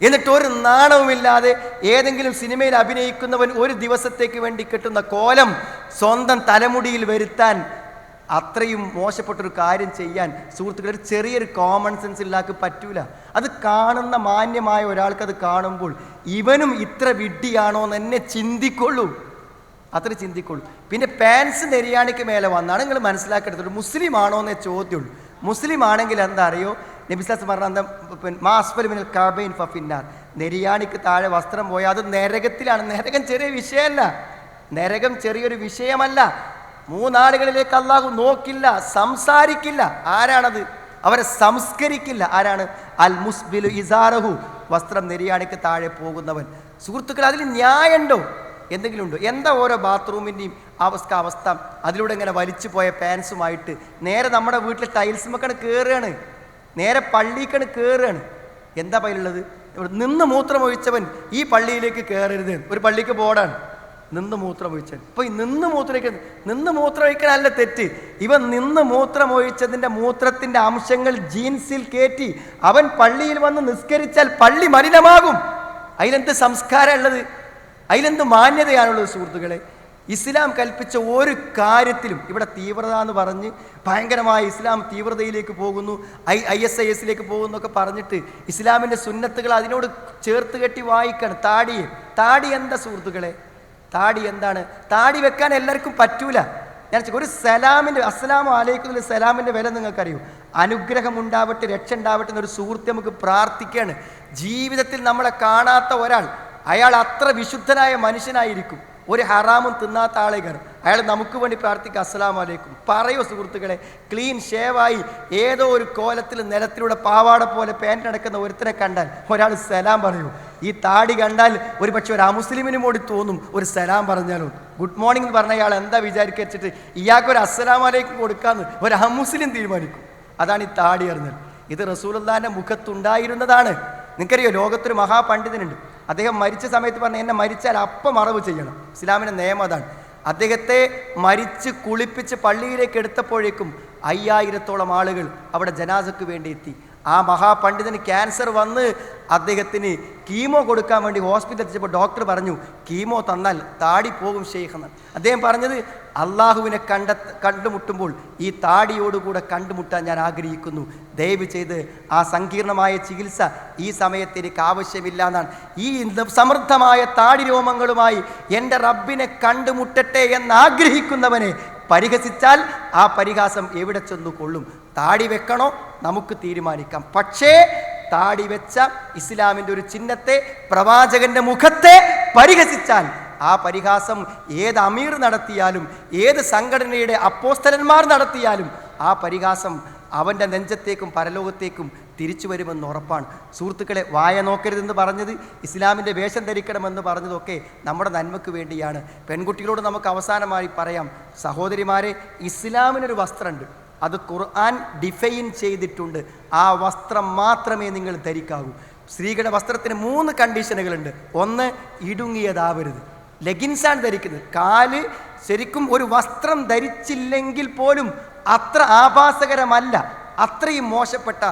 എന്നിട്ട് ഒരു നാണവുമില്ലാതെ ഏതെങ്കിലും സിനിമയിൽ അഭിനയിക്കുന്നവൻ ഒരു ദിവസത്തേക്ക് വേണ്ടി കിട്ടുന്ന കോലം സ്വന്തം തലമുടിയിൽ വരുത്താൻ, അത്രയും മോശപ്പെട്ടൊരു കാര്യം ചെയ്യാൻ സുഹൃത്തുക്കൾ ഒരു ചെറിയൊരു കോമൺ സെൻസ് ഇല്ലാക്ക് പറ്റൂല. അത് കാണുന്ന മാന്യമായ ഒരാൾക്ക് അത് കാണുമ്പോൾ ഇവനും ഇത്ര വിഡ്ഢിയാണോ എന്ന് എന്നെ ചിന്തിക്കൊള്ളൂ, അത്ര ചിന്തിക്കൊള്ളൂ. പിന്നെ പാൻസ് നെരിയാണിക്ക് മേലെ വന്നാണ് നിങ്ങൾ മനസ്സിലാക്കേണ്ടത് ഒരു മുസ്ലിം ആണോ എന്നേ ചോദ്യമുള്ളൂ. മുസ്ലിം ആണെങ്കിൽ എന്താ അറിയോ? നബി സല്ലല്ലാഹു അലൈഹി വസല്ലം മാ അസ്ഫല മിനൽ കഅബൈൻ ഫഫിന്നാർ, നെരിയാണിക്ക് താഴെ വസ്ത്രം പോയാൽ അത് നരകത്തിലാണ്. നരകം ചെറിയ വിഷയമല്ല, നരകം ചെറിയൊരു വിഷയമല്ല. മൂന്നാളുകളിലേക്ക് അള്ളാഹു നോക്കില്ല, സംസാരിക്കില്ല. ആരാണത്? അവരെ സംസ്കരിക്കില്ല. ആരാണ്? അൽ മുസ്ബിലു ഇസാറഹു, വസ്ത്രം നെരിയാണിക്ക് താഴെ പോകുന്നവൻ. സുഹൃത്തുക്കൾ, അതിൽ ന്യായമുണ്ടോ? എന്തെങ്കിലും ഉണ്ടോ? എന്താ ഓരോ ബാത്റൂമിൻ്റെയും അവസ്ഥ? അതിലൂടെ ഇങ്ങനെ വലിച്ചു പോയ പാൻസുമായിട്ട് നേരെ നമ്മുടെ വീട്ടിലെ ടൈൽസുമൊക്കെയാണ് കയറുകയാണ്, നേരെ പള്ളിക്കാണ് കയറുകയാണ്. എന്താ പയ്യിലുള്ളത്? നിന്ന് മൂത്രമൊഴിച്ചവൻ ഈ പള്ളിയിലേക്ക് കയറരുത്. ഒരു പള്ളിക്ക് ബോർഡാണ് നിന്ന് മൂത്രമൊഴിച്ചവൻ. അപ്പോൾ ഈ നിന്ന് മൂത്രമൊഴിക്കാനല്ല തെറ്റ്. ഇവൻ നിന്ന് മൂത്രമൊഴിച്ചതിൻ്റെ മൂത്രത്തിൻ്റെ അംശങ്ങൾ ജീൻസിൽ കയറ്റി അവൻ പള്ളിയിൽ വന്ന് നിസ്കരിച്ചാൽ പള്ളി മലിനമാകും. അതിലെന്ത് സംസ്കാരം ഉള്ളത്? അതിലെന്ത് മാന്യതയാണുള്ളത്? സുഹൃത്തുക്കളെ, ഇസ്ലാം കൽപ്പിച്ച ഒരു കാര്യത്തിലും ഇവിടെ തീവ്രത എന്ന് പറഞ്ഞ് ഭയങ്കരമായ ഇസ്ലാം തീവ്രതയിലേക്ക് പോകുന്നു, ISIS പോകുന്നു ഒക്കെ പറഞ്ഞിട്ട് ഇസ്ലാമിൻ്റെ സുന്നത്തുകൾ അതിനോട് ചേർത്ത് കെട്ടി വായിക്കാണ്. താടി എന്താ സുഹൃത്തുക്കളെ? താടി എന്താണ്? താടി വെക്കാൻ എല്ലാവർക്കും പറ്റൂല. ഞാൻ ഒരു സലാമിൻ്റെ അസ്സലാമു അലൈക്കും സലാമിൻ്റെ വില നിങ്ങൾക്കറിയൂ? അനുഗ്രഹം ഉണ്ടാവട്ടെ, രക്ഷ ഉണ്ടാവട്ടെ എന്നൊരു സുഹൃത്ത് നമുക്ക് പ്രാർത്ഥിക്കുകയാണ്. ജീവിതത്തിൽ നമ്മളെ കാണാത്ത ഒരാൾ, അയാൾ അത്ര വിശുദ്ധനായ മനുഷ്യനായിരിക്കും, ഒരു ഹറാമും തിന്നാത്ത ആളേക്കാണ്, അയാൾ നമുക്ക് വേണ്ടി പ്രാർത്ഥിക്കുക അസ്സലാമു അലൈക്കും പറയോ സുഹൃത്തുക്കളെ? ക്ലീൻ ഷേവായി ഏതോ ഒരു കോലത്തിൽ നിലത്തിലൂടെ പാവാട പോലെ പാൻറ് നടക്കുന്ന ഒരുത്തനെ കണ്ടാൽ ഒരാൾ സലാം പറയൂ? ഈ താടി കണ്ടാൽ ഒരു പക്ഷെ ഒരു അമുസ്ലിമിനും കൂടി തോന്നും ഒരു സലാം പറഞ്ഞാലോ. ഗുഡ് മോർണിംഗ് എന്ന് പറഞ്ഞ അയാൾ എന്താ വിചാരിച്ചിട്ട് ഇയാൾക്കൊരു അസ്സലാമു അലൈക്കും കൊടുക്കാമെന്ന് ഒരു അമുസ്ലിം തീരുമാനിക്കും. അതാണ് ഈ താടി അറിഞ്ഞത്. ഇത് റസൂലുള്ളാഹിന്റെ മുഖത്തുണ്ടായിരുന്നതാണ്. നിങ്ങൾക്കറിയോ, ലോകത്തൊരു മഹാപണ്ഡിതനുണ്ട്. അദ്ദേഹം മരിച്ച സമയത്ത് പറഞ്ഞ എന്നെ മരിച്ചാൽ അപ്പം മറവ് ചെയ്യണം. ഇസ്ലാമിൻ്റെ നിയമം അതാണ്. അദ്ദേഹത്തെ മരിച്ച് കുളിപ്പിച്ച് പള്ളിയിലേക്ക് എടുത്തപ്പോഴേക്കും 5000-ഓളം ആളുകൾ അവിടെ ജനാസക്ക് വേണ്ടി എത്തി. ആ മഹാപണ്ഡിതന് ക്യാൻസർ വന്ന് അദ്ദേഹത്തിന് കീമോ കൊടുക്കാൻ വേണ്ടി ഹോസ്പിറ്റലിൽ എത്തിച്ചപ്പോൾ ഡോക്ടർ പറഞ്ഞു, കീമോ തന്നാൽ താടി പോകും ഷെയ്ഖ് എന്ന്. അദ്ദേഹം പറഞ്ഞത്, അള്ളാഹുവിനെ കണ്ടുമുട്ടുമ്പോൾ ഈ താടിയോടുകൂടെ കണ്ടുമുട്ടാൻ ഞാൻ ആഗ്രഹിക്കുന്നു. ദയവ് ചെയ്ത് ആ സങ്കീർണമായ ചികിത്സ ഈ സമയത്ത് എനിക്ക് ആവശ്യമില്ല എന്നാണ്. ഈ സമൃദ്ധമായ താടി രോമങ്ങളുമായി എൻ്റെ റബ്ബിനെ കണ്ടുമുട്ടട്ടെ എന്നാഗ്രഹിക്കുന്നവനെ പരിഹസിച്ചാൽ ആ പരിഹാസം എവിടെ ചെന്നു കൊള്ളും? താടി വെക്കണോ നമുക്ക് തീരുമാനിക്കാം. പക്ഷേ താടി വെച്ച ഇസ്ലാമിൻ്റെ ഒരു ചിഹ്നത്തെ, പ്രവാചകന്റെ മുഖത്തെ പരിഹസിച്ചാൽ ആ പരിഹാസം ഏത് അമീർ നടത്തിയാലും ഏത് സംഘടനയുടെ അപ്പോസ്തലന്മാർ നടത്തിയാലും ആ പരിഹാസം അവൻ്റെ നെഞ്ചത്തേക്കും പരലോകത്തേക്കും തിരിച്ചു വരുമെന്ന് ഉറപ്പാണ്. സുഹൃത്തുക്കളെ, വായ നോക്കരുതെന്ന് പറഞ്ഞത്, ഇസ്ലാമിൻ്റെ വേഷം ധരിക്കണമെന്ന് പറഞ്ഞതൊക്കെ നമ്മുടെ നന്മയ്ക്ക് വേണ്ടിയാണ്. പെൺകുട്ടികളോട് നമുക്ക് അവസാനമായി പറയാം, സഹോദരിമാരെ, ഇസ്ലാമിനൊരു വസ്ത്രമുണ്ട്, അത് ഖുർആൻ ഡിഫൈൻ ചെയ്തിട്ടുണ്ട്. ആ വസ്ത്രം മാത്രമേ നിങ്ങൾ ധരിക്കാവൂ. സ്ത്രീകളുടെ വസ്ത്രത്തിന് 3 കണ്ടീഷനുകളുണ്ട്. ഒന്ന്, ഇടുങ്ങിയതാവരുത്. ലെഗിൻസാണ് ധരിക്കുന്നത്. കാല് ശരിക്കും ഒരു വസ്ത്രം ധരിച്ചില്ലെങ്കിൽ പോലും അത്ര ആഭാസകരമല്ല, അത്രയും മോശപ്പെട്ട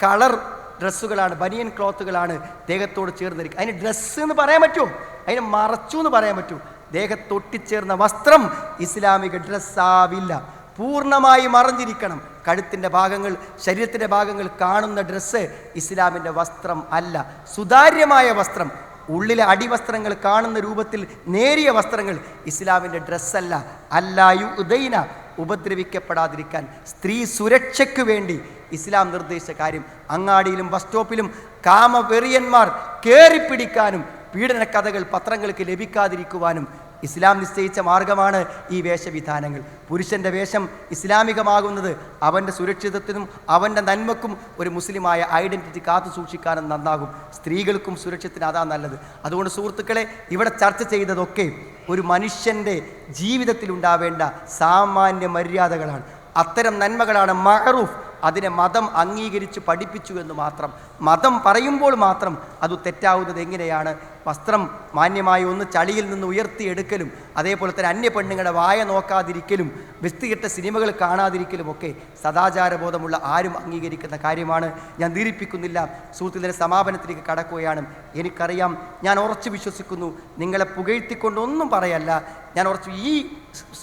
കളർ ഡ്രസ്സുകളാണ്, ബനിയൻ ക്ലോത്തുകളാണ് ദേഹത്തോട് ചേർന്ന് ധരിക്കുക. അതിന് ഡ്രസ്സ് എന്ന് പറയാൻ പറ്റുമോ? അതിന് മറച്ചു എന്ന് പറയാൻ പറ്റുമോ? ദേഹത്തൊട്ടിച്ചേർന്ന വസ്ത്രം ഇസ്ലാമിക ഡ്രസ്സാവില്ല. പൂർണ്ണമായി മറഞ്ഞിരിക്കണം. കഴുത്തിൻ്റെ ഭാഗങ്ങൾ, ശരീരത്തിൻ്റെ ഭാഗങ്ങൾ കാണുന്ന ഡ്രസ്സ് ഇസ്ലാമിൻ്റെ വസ്ത്രം അല്ല. സുതാര്യമായ വസ്ത്രം, ഉള്ളിലെ അടിവസ്ത്രങ്ങൾ കാണുന്ന രൂപത്തിൽ നേരിയ വസ്ത്രങ്ങൾ ഇസ്ലാമിൻ്റെ ഡ്രസ്സല്ല. അല്ലായു ഉദൈന, ഉപദ്രവിക്കപ്പെടാതിരിക്കാൻ, സ്ത്രീ സുരക്ഷയ്ക്ക് വേണ്ടി ഇസ്ലാം നിർദ്ദേശിച്ച കാര്യം. അങ്ങാടിയിലും ബസ് സ്റ്റോപ്പിലും കാമവെറിയന്മാർ കയറിപ്പിടിക്കാനും പീഡന കഥകൾ പത്രങ്ങൾക്ക് ലഭിക്കാതിരിക്കുവാനും ഇസ്ലാം നിശ്ചയിച്ച മാർഗമാണ് ഈ വേഷവിധാനങ്ങൾ. പുരുഷൻ്റെ വേഷം ഇസ്ലാമികമാകുന്നത് അവൻ്റെ സുരക്ഷിതത്വത്തിനും അവൻ്റെ നന്മക്കും ഒരു മുസ്ലിമായ ഐഡൻറ്റിറ്റി കാത്തു സൂക്ഷിക്കാനും നന്നാകും. സ്ത്രീകൾക്കും സുരക്ഷത്തിന് അതാ നല്ലത്. അതുകൊണ്ട് സുഹൃത്തുക്കളെ, ഇവിടെ ചർച്ച ചെയ്തതൊക്കെ ഒരു മനുഷ്യൻ്റെ ജീവിതത്തിൽ ഉണ്ടാവേണ്ട സാമാന്യ മര്യാദകളാണ്. അത്തരം നന്മകളാണ് മഅറൂഫ്. അതിനെ മതം അംഗീകരിച്ച് പഠിപ്പിച്ചു എന്ന് മാത്രം. മതം പറയുമ്പോൾ മാത്രം അത് തെറ്റാവുന്നത് എങ്ങനെയാണ്? വസ്ത്രം മാന്യമായി ഒന്ന് ചളിയിൽ നിന്ന് ഉയർത്തിയെടുക്കലും, അതേപോലെ തന്നെ അന്യ പെണ്ണുങ്ങളുടെ വായ നോക്കാതിരിക്കലും, വൃത്തികെട്ട സിനിമകൾ കാണാതിരിക്കലും ഒക്കെ സദാചാരബോധമുള്ള ആരും അംഗീകരിക്കുന്ന കാര്യമാണ്. ഞാൻ ദീർഘിപ്പിക്കുന്നില്ല, സുഹൃത്തുക്കളുടെ സമാപനത്തിലേക്ക് കടക്കുകയാണ്. എനിക്കറിയാം, ഞാൻ ഉറച്ചു വിശ്വസിക്കുന്നു, നിങ്ങളെ പുകഴ്ത്തിക്കൊണ്ടൊന്നും പറയല്ല, ഞാൻ ഉറച്ചു ഈ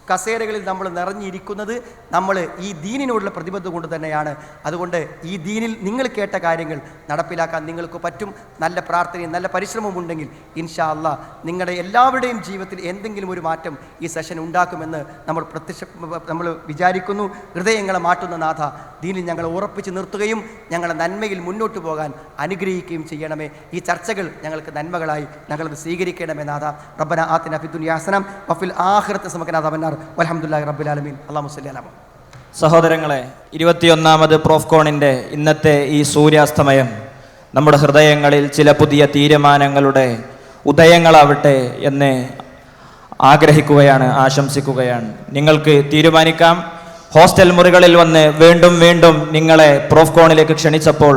കസേരകളിൽ നമ്മൾ നിറഞ്ഞിരിക്കുന്നത് നമ്മൾ ഈ ദീനിനോടുള്ള പ്രതിബദ്ധത കൊണ്ട് തന്നെയാണ്. അതുകൊണ്ട് ഈ ദീനിൽ നിങ്ങൾ കേട്ട കാര്യങ്ങൾ നടപ്പിലാക്കാൻ നിങ്ങൾക്ക് പറ്റും. നല്ല പ്രാർത്ഥനയും നല്ല പരിശ്രമവും ഉണ്ടെങ്കിൽ ഇൻഷാ അല്ലാ നിങ്ങളുടെ എല്ലാവരുടെയും ജീവിതത്തിൽ എന്തെങ്കിലും ഒരു മാറ്റം ഈ സെഷൻ ഉണ്ടാക്കുമെന്ന് നമ്മൾ വിചാരിക്കുന്നു. ഹൃദയങ്ങളെ മാറ്റുന്ന നാഥ, ദീനിൽ ഞങ്ങളെ ഉറപ്പിച്ച് നിർത്തുകയും ഞങ്ങളെ നന്മയിൽ മുന്നോട്ട് പോകാൻ അനുഗ്രഹിക്കുകയും ചെയ്യണമേ. ഈ ചർച്ചകൾ ഞങ്ങൾക്ക് നന്മകളായി ഞങ്ങളത് സ്വീകരിക്കണമേ നാഥ. റബ്ബന ആതിന ഫിദ്ദുനിയ ഹസന വഫിൽ ആഖിറതി ഹസനത വഖിനാ വൽഹംദുലില്ലാഹി റബ്ബിൽ ആലമീൻ. അല്ലാഹുമ്മ സ്വല്ലി അലാ മുഹമ്മദ്. സഹോദരങ്ങളെ, 21ാമത് പ്രോഫ്കോണിൻ്റെ ഇന്നത്തെ ഈ സൂര്യാസ്തമയം നമ്മുടെ ഹൃദയങ്ങളിൽ ചില പുതിയ തീരുമാനങ്ങളുടെ ഉദയങ്ങളാവട്ടെ എന്ന് ആഗ്രഹിക്കുകയാണ്, ആശംസിക്കുകയാണ്. നിങ്ങൾക്ക് തീരുമാനിക്കാം. ഹോസ്റ്റൽ മുറികളിൽ വന്ന് വീണ്ടും വീണ്ടും നിങ്ങളെ പ്രോഫ്കോണിലേക്ക് ക്ഷണിച്ചപ്പോൾ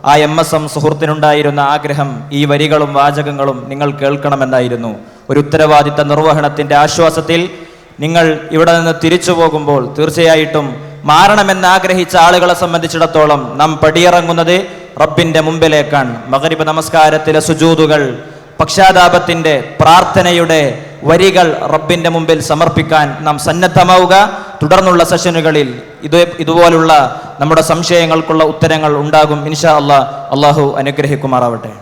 ആ MSM സുഹൃത്തിനുണ്ടായിരുന്ന ആഗ്രഹം ഈ വരികളും വാചകങ്ങളും നിങ്ങൾ കേൾക്കണമെന്നായിരുന്നു. ഒരു ഉത്തരവാദിത്ത നിർവഹണത്തിൻ്റെ ആശ്വാസത്തിൽ നിങ്ങൾ ഇവിടെ നിന്ന് തിരിച്ചു പോകുമ്പോൾ തീർച്ചയായിട്ടും മാറണമെന്ന് ആഗ്രഹിച്ച ആളുകളെ സംബന്ധിച്ചിടത്തോളം നാം പടിയിറങ്ങുന്നത് റബ്ബിന്റെ മുമ്പിലേക്കാണ്. മഗ്രിബ് നമസ്കാരത്തിലെ സുജൂദുകൾ, പക്ഷാതാപത്തിന്റെ പ്രാർത്ഥനയുടെ വരികൾ റബ്ബിന്റെ മുമ്പിൽ സമർപ്പിക്കാൻ നാം സന്നദ്ധമാവുക. തുടർന്നുള്ള സെഷനുകളിൽ ഇതുപോലുള്ള നമ്മുടെ സംശയങ്ങൾക്കുള്ള ഉത്തരങ്ങൾ ഉണ്ടാകും ഇൻഷാ അല്ലാഹ്. അള്ളാഹു അനുഗ്രഹിക്കുമാറാവട്ടെ.